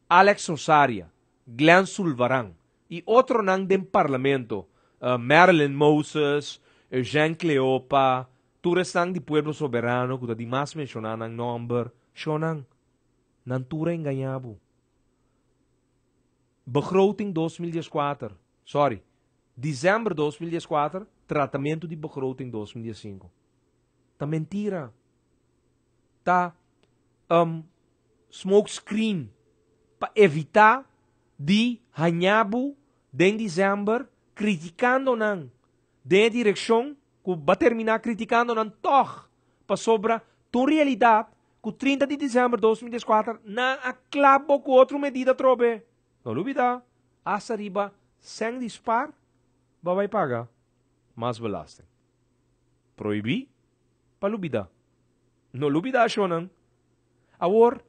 Speaker 1: Alex Rosaria, Glean Sulvarán e outro nang dem parlamento Marilyn Moses, Eugene Cleopa, turestang di Pueblo Soberano, kuda di mas mencionan ang number, sionang, nantura enganyabo. Begroting 2014, sorry, December 2014, tratamento de begroting 2015. Tá mentira. Tá smoke screen para evitar de hanhabu em dezembro criticando nan de direção que vai terminar criticando nan toch para sobra tua realidade que 30 de dezembro de 2014 na aclabo com outra medida trobe. Não olvida, asa riba sem dispar vai pagar mais belasting. Proibir para olvida. Não olvida shonan. Agora,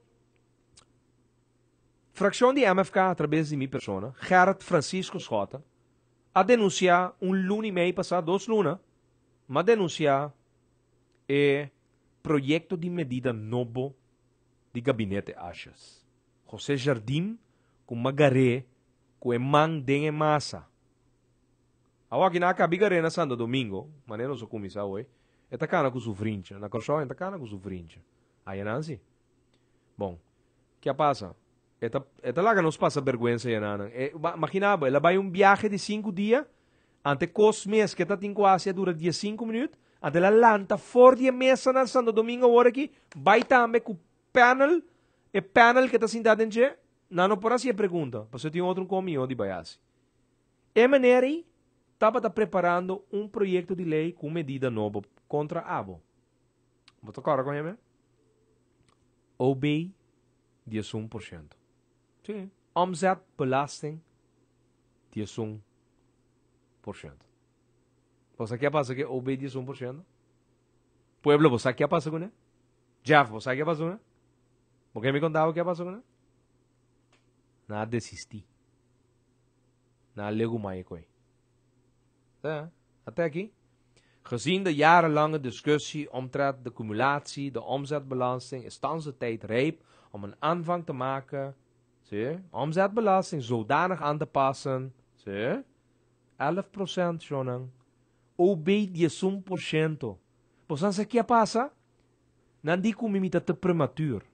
Speaker 1: fração de MFK através de minha persona, Gerard Francisco Schota, a denunciar luna e meio passado, 2 lunas, mas denunciar projeto de medida novo de gabinete Achas. José Jardim com Magaré, com Emang den massa. Awa ginaka bigare na Santo Domingo, maneiro so kumisa hoje, cana com sufrincha, na corção cana com sufrincha. Aí não assim. Bom, que passa? Esta lá que nos passa vergonha, Yanana. Imaginava, ela vai viaje de 5 dias, ante cos meses que está em Croácia dura 5 minutos, ante ela lanta fora de mesa na Santo Domingo, agora aqui, vai também com panel que está sentado em che, não por assim pergunta, porque tem outro caminho de baiase. E maneira aí, estava preparando projeto de lei com medida nova contra a ABO. Vou tocar com ele? OB 11%. Sim. Omzetbelasting 11%. Você quer passar que OB 11%? Pueblo, você quer passar com ele? Jeff, você quer passar com ele? Porque me contava o que passar com ele? Nada desisti. Nada lego mais coi. Até aqui. Gezien de jarenlange discussie omtrent de cumulatie, de omzetbelasting, is thans de tijd rijp om een aanvang te maken, omzetbelasting zodanig aan te passen, 11% Jonang, OB 11%. Pois o que passa? Não digo que te prematuro.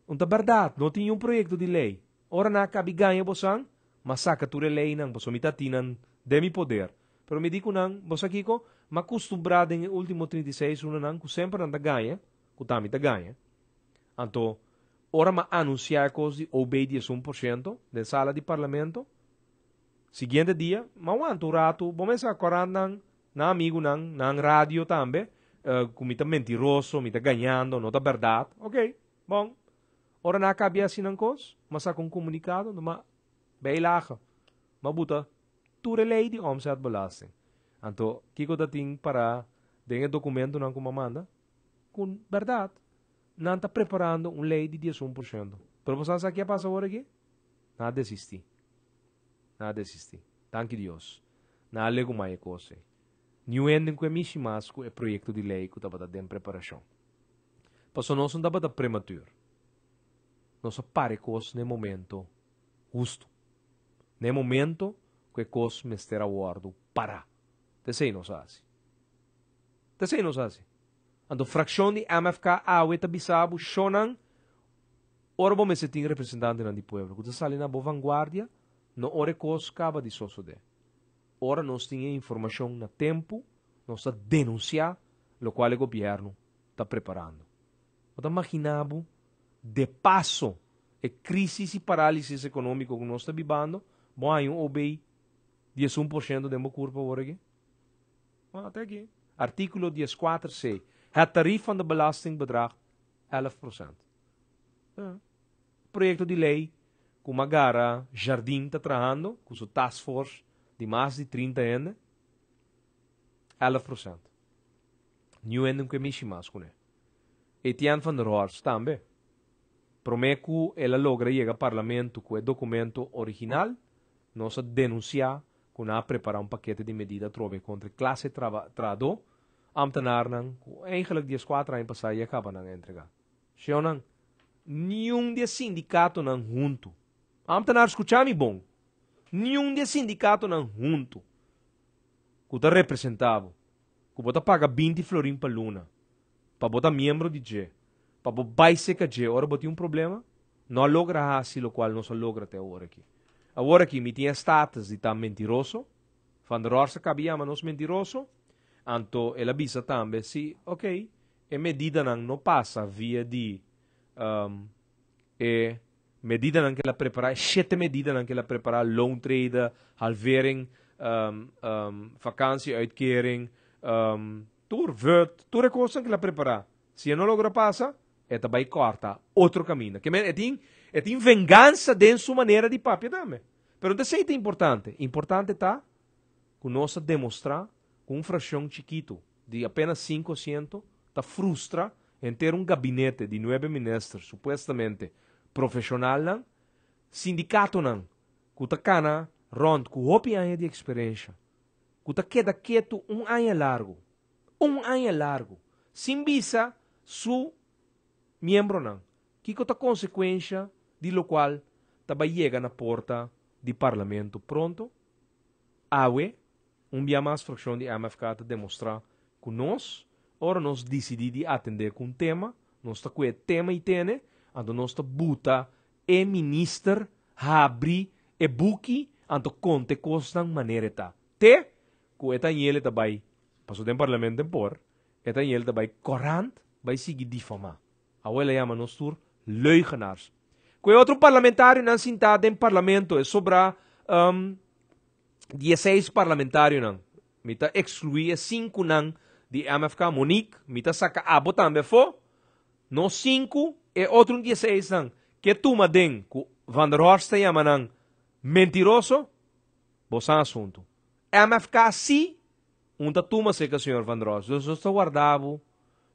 Speaker 1: Então, verdade, não tinha projeto de lei. Ora na cabe ganha bosang, mas saca tu lei nang, boso mitatinan demi poder. Pero me digo nang, bosa kiko, acostumbrado em último 36 nang, que sempre anda ganha, que também tá ganha. Então, ora ma anunciar coisa de OB 11% da sala de parlamento. Seguinte dia, ma wanto rato, bom sa corando na amigo nang rádio também, como tá mentiroso, me tá ganhando, não tá verdade. Ok, bom. Ora na cabia assim nang coisa, mas sa com comunicado, ma bem laga. Ma buta ture lei de omzetbelasting. Então, kiko dating para den documento não como manda, com verdade, não está preparando lei de 11%. Pero você sabe o que passa agora aqui? Nada desistir. Nada desistir. Tanque Deus. Nada lego mais coisa. New ending que mishi masco é projeto de lei que estava dando preparação. Passo nós não estava prematuro. Nós pare coisa no momento justo. No momento que coisa me estará guardo para. Tesei não sabe. Tesei não sabe. Então, fração de MFK aweta bisabo, shonan, ora bom me se tem representante na di pueblo. Quando sali na boa vanguardia, no ore cos acaba de sosso de. Ora nós tinha informação na tempo, nós está denunciar, lo qual o governo está preparando. Então, imaginabo, de passo, a crise e parálise econômica que nós está vivendo, bom, aí OB 11% de uma curva agora aqui. Até aqui. Artikel 14c. Het tarief van de belastingbedrag 11%. Projeto de lei com Magara Jardim está trabalhando, com sua task force de mais de 30 anos, 11%. New ending que mexe mais com ele. Etienne van der Horst também. Promete que ela logra chegar ao parlamento com o documento original, nós denunciar que não preparar paquete de medida trove contra classe trabalhador, ambtenaar nang, eigenlijk die 4 anos passados acaba nang entregar. Siya nang, nenhum de sindicato nang junto. Ambtenaar escuchami bom. Nenhum de sindicato nang junto. que está representado, que você paga 20 florim para luna, para botar membro de G, para botar baixa que G, ora botar problema, não logra assim, o qual não se logra até agora aqui. Agora aqui, me tinha status de estar mentiroso, Van der Horst cabia, mas não mentiroso, então ele avisa também, se, ok, a medida não passa via de, medida que ela prepara, 7 medidas que ela prepara, loan trader, halvering, vakantie uitkering, tudo coisa que ela prepara. Se não logra passar, ela vai cortar outro caminho. Que tem vingança dentro sua maneira de papel também. Pero não sei que é importante. Importante está que nós demonstrar com fração chiquito de apenas 5% está frustra em ter gabinete de 9 ministros, supostamente profissional, não, sindicato, não, que está cana, rond, com 8 anos de experiência, que está queda quieto ano largo, sem visa su membro, não, que está consequência de lo qual vai chegar na porta do parlamento pronto, awe, dia mais fração de MFK demonstrar que nós decidimos atender com tema, nós está com o tema e tem, ando nós está buta e minister abri e buki ando conte coisa maneira tá. Te com eta ele também passou do parlamento por, eta ele também corrent vai seguir difamar. Awela chama nós tur leugenaars. Com outro parlamentário não sentado em parlamento é sobra 16 parlamentários não. Mita excluir 5 não de MFK Monique, mita saca abo também for. No 5 e outro 16 não. Que tuma den ku Van der Horst chama não mentiroso, bosan assunto. MFK si, tuma se que o senhor Van der Horst. Nós está guardado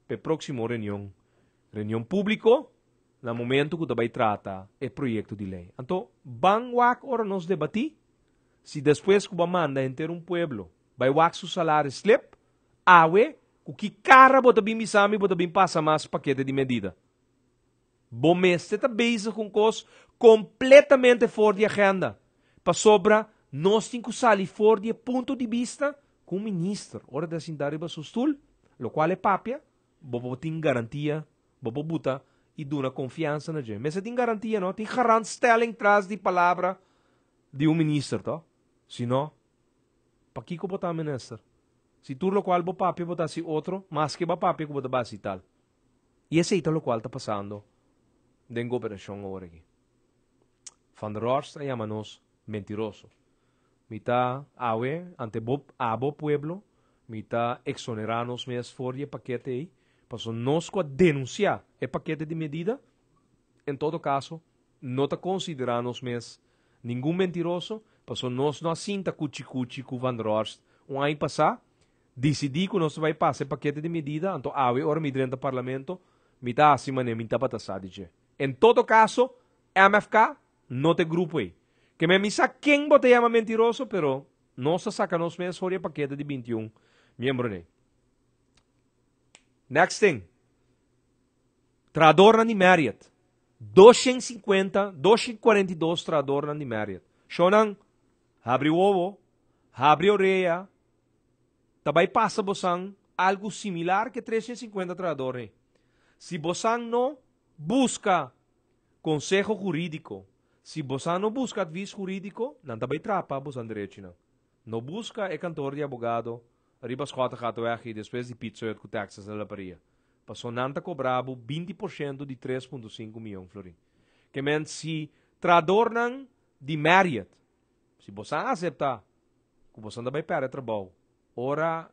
Speaker 1: para próximo reunião público, no momento que vai tratar o projeto de lei. Então, bang wak ora nos debatir, se depois que manda ter pueblo, vai wak su salário slip, awe, que cara bota bem misami, bota bem passa mais paquete de medida. Bom mês, você está bezig com coisas completamente fora de agenda. Para sobra, nós temos que sair fora de ponto de vista com o ministro. Hora de sentar em seu stool, o qual é papia, bobo tem garantia, bobo buta e duna confiança na gente. Mas você tem garantia, não? Tem garantstelling atrás de palavra de ministro, tá? Se não, para que botar ministro? Se tu lo qual bo papia botar si outro, mas que ba papia que botar base tal. E esse é o qual está passando den governação agora aqui. Van der Horst chama-nos mentiroso. Mita awe ante abo pueblo, mita exonerar-nos mesmo fora de paquete aí, para nós denunciar o paquete de medida, em todo caso, não está considerando-nos mesmo nenhum mentiroso, para nós não assinta cuchi-cuchi com Van der Horst. Ano passado, decidi que nós vai passar o paquete de medida, então awe ora me dentro do parlamento, mita acima nem mita patasadi je. Em todo caso, MFK não tem grupo aí. Que me misa quem bote chama mentiroso, pero nós sacamos mesmo fora o paquete de 21 membros aí. Next thing. Trador na Marriott. 242 trador na Marriott. Shonan, abre o ovo, abre a orelha, também passa bosang algo similar que 350 tradores. Se bosang não busca consejo jurídico, se bosang não busca adviso jurídico, não também trapa bosang direito não. Não busca cantor de abogado, arriba as quatro gato e depois de pizza com taxas na laparia. Passou nanta cobrabo 20% de 3,5 milhões florim. Que men se trador não de Marriott, se bosang aceitar, que bosang também perde trabalho. Ora,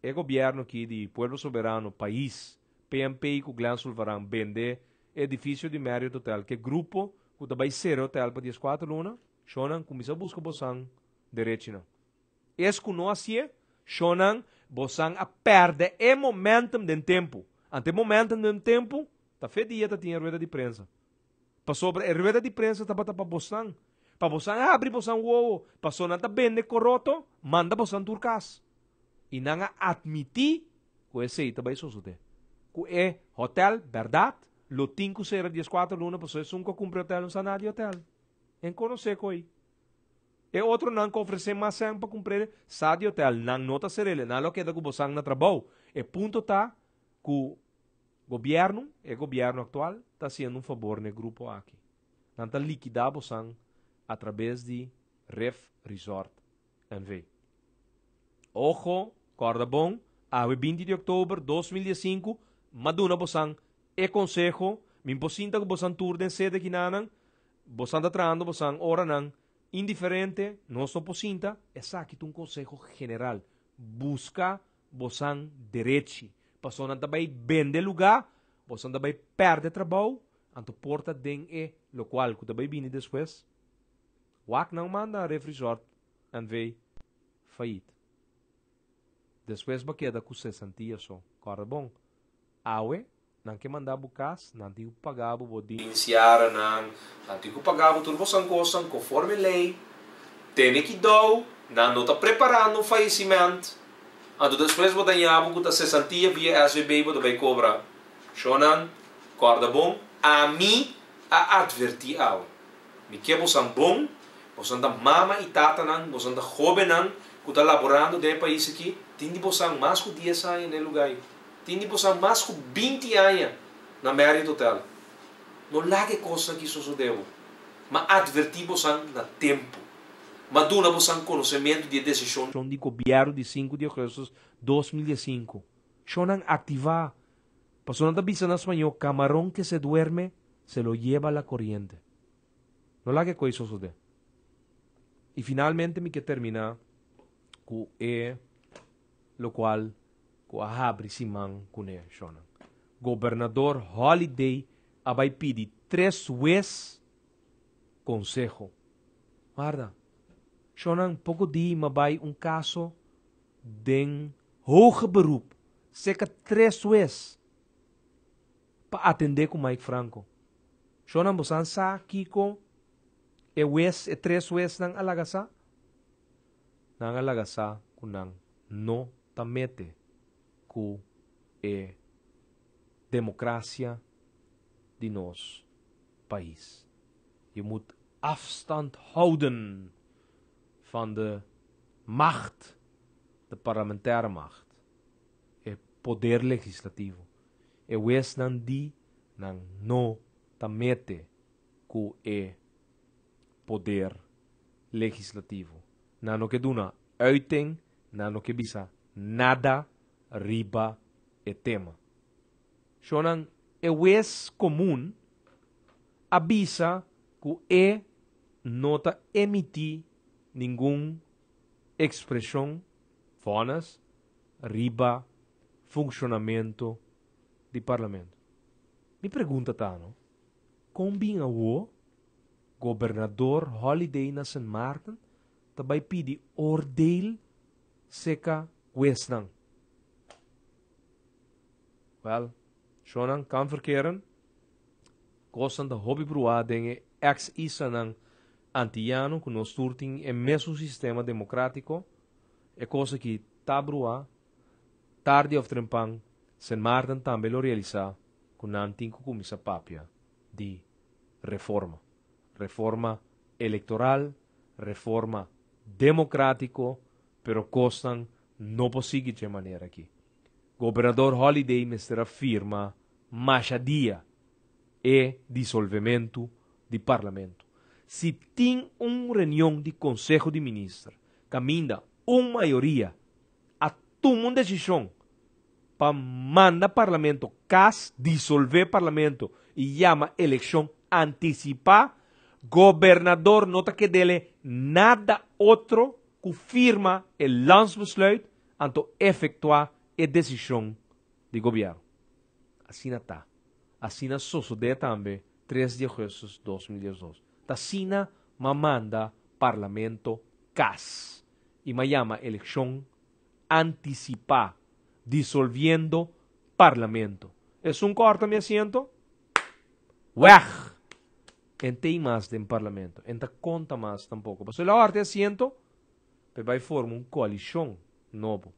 Speaker 1: o governo aqui de Pueblo Soberano, país, PMP e o Glan Sulvarang vende edifício de Marriott Hotel, que grupo que também ser hotel para 14 luna, shonan começa a buscar bosang direito não. Esse que não assim, shonan bosang a perde o momentum do tempo. Ante momentum do tempo, tá fedia tá tinha rueda de prensa. Para sobre a rueda de prensa tá para bosang. Para bosang abre bosang uou, passou nada vende coroto, manda bosang turcas. E não admitir que esse aí também sucede. Que é hotel, verdade, lo 5 será 14 luna, passou é um que cumpre hotel, não sabe nada de hotel. Em conhecer coi. E outro não oferecer mais para cumprir sádio hotel, não nota ser ele, não lo queda que você na trabalho. E ponto tá que o governo atual, está fazendo um favor no grupo aqui. Não está liquidando você através de Ref Resort NV. Ojo, corda bom, a 20 de outubro de 2005, maduna você e consejo, me imposinta que você tour de sede aqui nanan, você está trando, você ora nan, indiferente, não só posinta, essa aqui é um consejo general. Busca você direito. Passou não vai vender lugar, você não vai perder trabalho, anto porta den e lo qual que vai vir depois. Wak não manda refresort en vei faillite. Depois vai quedar com 60 só. Corre bom. Awe, não que mandar bucas, não tem que pagar o bodi. Iniciar não tem que pagar o turbo sancosan conforme lei. Tem que dar, não está preparando o falecimento. Anto depois vou ganhar o que 60 via SVB vou vai cobrar. Shonan, corda bom. A mim a advertir ao. Me que você bom, você anda mama e tata nan, você anda jovem nan, que está laborando de país aqui, tem de você mais que 10 anos no lugar. Tem de você mais que 20 anos na Marriott Hotel. Não lá que coisa que sucedeu, mas advertir você na tempo. Mas duna você conhecimento de decisão de governo de 5 de agosto de 2005. Shonan activar. Pasó na bisa na espanhol, camarón que se duerme, se lo lleva la corriente. No la que coisa sucede. Y finalmente me que termina con lo cual ko ahabri simang kune shonan. Gobernador Holiday abay pidi 3 vezes consejo. Guarda. Shonan pouco di mabay caso den hoge beroep. Seca 3 vezes para atender com Mike Franco. Shonan bosan sa kiko e 3 vezes nang alagasa. Nang alagasa kunang no tamete ku democracia de nos país. Je moet afstand houden van de macht, de parlementaire macht, het poder legislativo. E wes nan di nang no tamete ku poder legislativo. Nano que duna uiting, nano que bisa nada riba tema. Shonan e wes comum avisa ku nota emiti nenhum expressão fonas riba funcionamento do parlamento. Me pergunta tano, combina o governador Holiday na San Martin tabay pidi oordeel seka westnang. Wel, shonan kan verkeren, kosan de hobbybrua dinge ex-isa ng antiano que nos turting e mesmo sistema democrático é coisa que tabrua tarde of trempang San Martin também lo realiza com nanting kumisa papia de reforma eleitoral, reforma democrático, pero costan no possível de maneira aqui. Governador Holiday me afirma machadia e dissolvimento do parlamento. Se tem reunião de Conselho de Ministros, caminha maioria a tomar uma decisão para mandar parlamento, dissolver parlamento e chama eleição antecipada, governador nota que dele nada outro que firma o landsbesluit anto efetuar a decisão de governo. Assim está. Assim sucede também 3 de agosto de 2012. Tasina manda parlamento CAS y me llama elección anticipada, disolviendo parlamento. ¿Es un corto mi asiento? ¡Waj! Ente y más de parlamento. Ente conta más tampoco. Pues la parte asiento, pero va a formar una coalición nuevo.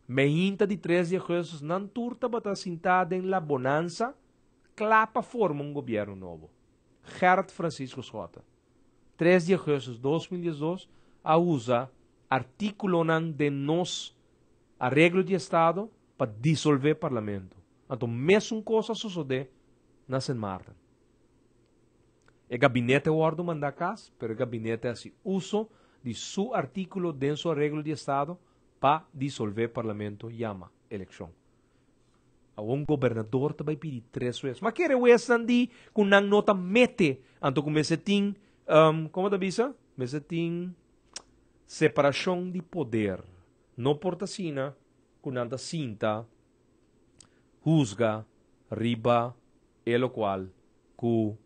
Speaker 1: Me hinta de 3 de agosto, nan turta bata sentada en la bonanza, clapa forma un gobierno nuevo. Gerard Francisco Schota. 3 de agosto de 2012, a usar artículo de nos arreglo de Estado para dissolver o parlamento. Então, mesma coisa sucede na San Martin. O gabinete guarda manda casa, pero o gabinete hace uso de seu artículo de seu arreglo de Estado para dissolver o parlamento, chama eleição. Um governador também pedir 3 vezes. Mas quer vezes que não nota mete, então como se tem, como da bisa? Se tem separação de poder. Não porta sina, com nada cinta, juzga, riba, el qual, com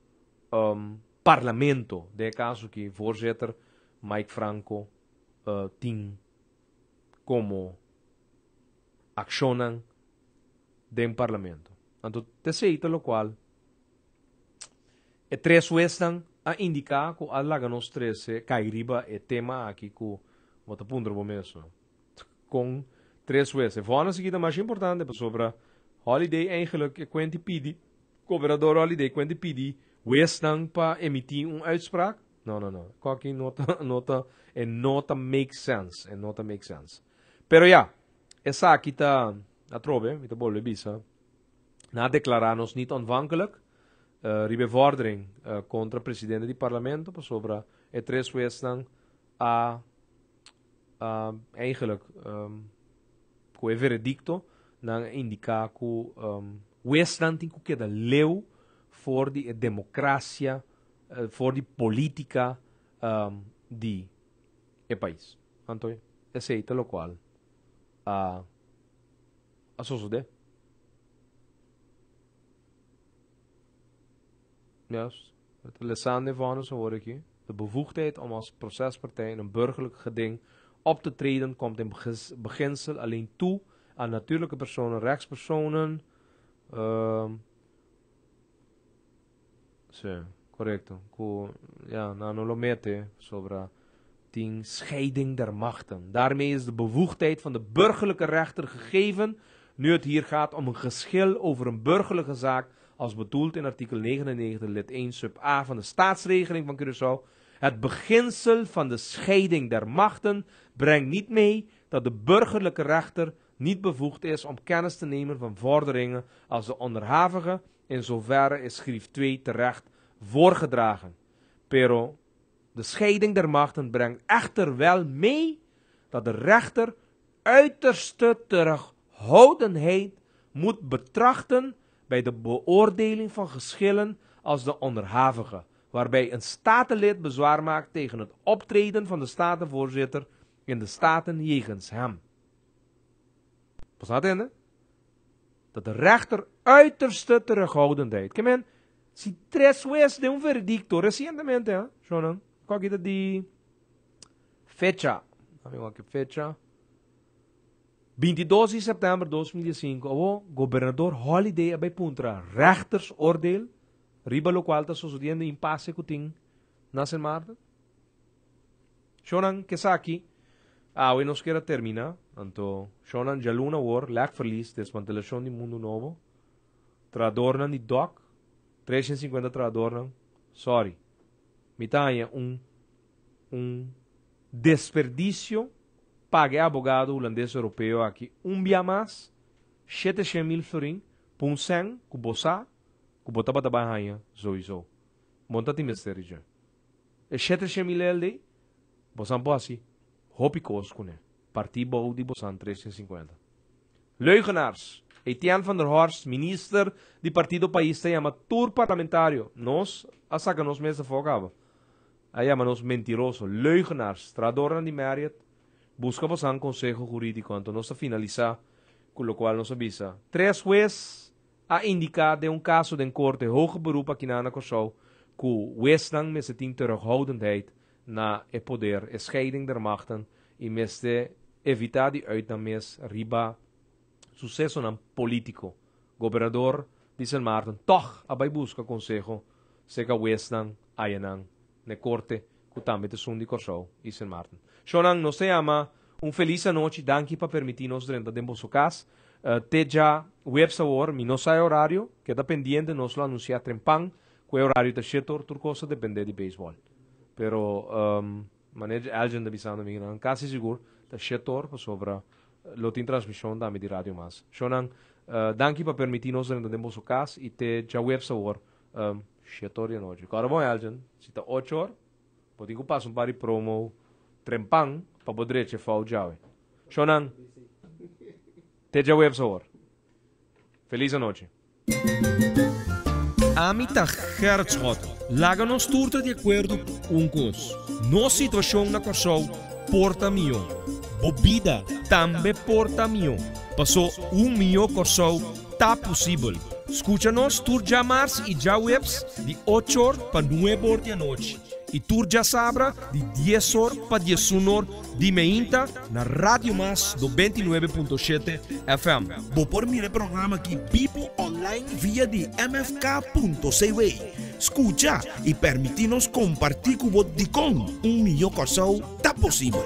Speaker 1: parlamento, de caso que voorzitter Mike Franco tem como accionam do parlamento. Então, te lo qual, e 3 vezes a indicar que alaga nos 13 cai riba e tema aqui que vou punto mesmo. Com 3 vezes. Vou na seguida mais importante sobre holiday eigenlijk quanti pidi, governador holiday quanti pidi, vezes para emitir uitspraak. Não. Qualquer nota make sense, nota make sense. Pero ja, essa aqui tá a trove, met de bolle bisa, na declarar-nos niet onafhankelijk, bevordering contra o presidente do parlamento, sobre e 3 vezes eigenlijk com o veredicto, na indicar que vezes tem que quedar leu voor de democracia, voor de política de país. Então, esse é o qual a suceder. Juist. Het lesaan van ons hoor ik hier. De bevoegdheid om als procespartij in een burgerlijk geding op te treden komt in beginsel alleen toe aan natuurlijke personen, rechtspersonen. Correcto. Ja, nou lo mete sobre die scheiding der machten. Daarmee is de bevoegdheid van de burgerlijke rechter gegeven, nu het hier gaat om een geschil over een burgerlijke zaak, als bedoeld in artikel 99 lid 1 sub a van de staatsregeling van Curaçao. Het beginsel van de scheiding der machten brengt niet mee dat de burgerlijke rechter niet bevoegd is om kennis te nemen van vorderingen als de onderhavige, in zoverre is schrift 2 terecht voorgedragen. Pero de scheiding der machten brengt echter wel mee dat de rechter uiterste terughoudendheid moet betrachten bij de beoordeling van geschillen als de onderhavige, waarbij een statenlid bezwaar maakt tegen het optreden van de statenvoorzitter in de staten jegens hem. Wat staat dat de rechter uiterste terughoudendheid. Que men, si 3 vezes de un veredicto recientemente, Shonan, qual que de fecha, que fecha, 22 de setembro de 2005, o governador Holiday abay puntra rechtersoordeel, riba lo qual ta sucediendo impasse kuting na San Martin. Shonan, que aqui, we nos queda terminar, anto Shonan jaluna war, lak verlies, desmantelação de mundo novo, tradornan de doc, 350 tradornan, sorry, mitanha desperdício, pague abogado holandês europeu aqui, dia mais, 700.000 florin, punseng, kubosa, kubota bata bahanha, sowieso. Monta ti mistério já. E 700.000 LD, bosan po assim, hopikos kune, partibo di bosan 350. Leugenaars, Etienne van der Horst, minister di Partido País, chama tour parlamentario. Nós, a saca nos meses fogava. Aí chama nos mentiroso, leugenaars, tradoran di Marriott, busca bosan consejo jurídico, então nós a finalizar, com o qual nos avisa. 3 vezes a indicar de caso de corte hoge beroep aqui na Curaçao, que o Westland met zijn terughoudendheid na het poder, de scheiding der machten, en met de evitar die uitnames riba sucesso nan politico. Gobernador de San Martin, toch abay busca consejo, seca Westland, ayanang, ne corte, que também te sundi Curaçao e San Martin. Shonang, nos se ama, feliz noite, danke para permitir-nos dentro de vosso casa. Te já website, mi não sai horário, queda pendiente, nos lo anunciar trempang, que horário de setor, tur cosa depende de beisebol. Pero, Manager alguém da bisão da minha, quase seguro, da setor sobre lotin transmissão da de rádio mas. Shonan, danke para permitir-nos entendemos o caso e te já web sabor, setor de noite. Agora bom alguém, se tá 8 horas, pode que passo par de promo trempang para poder te fazer já. Shonan, te já web sabor. Feliz noite.
Speaker 2: Amita Herzog, láganos turta de acordo com cos. No situação na qual porta milhão. Bebida também porta milhão. Passou milhão corso, tá possível. Escucha-nos tur já mars e já webs de 8 horas para 9 horas da noite. E tur já sabra de 10 horas para 19 horas de meinta na Rádio Mas do 29.7 FM. Vou por mim programa aqui People Online via de mfk.cw. Escucha e permitir-nos compartilhar com o de com milhão corso, tá possível.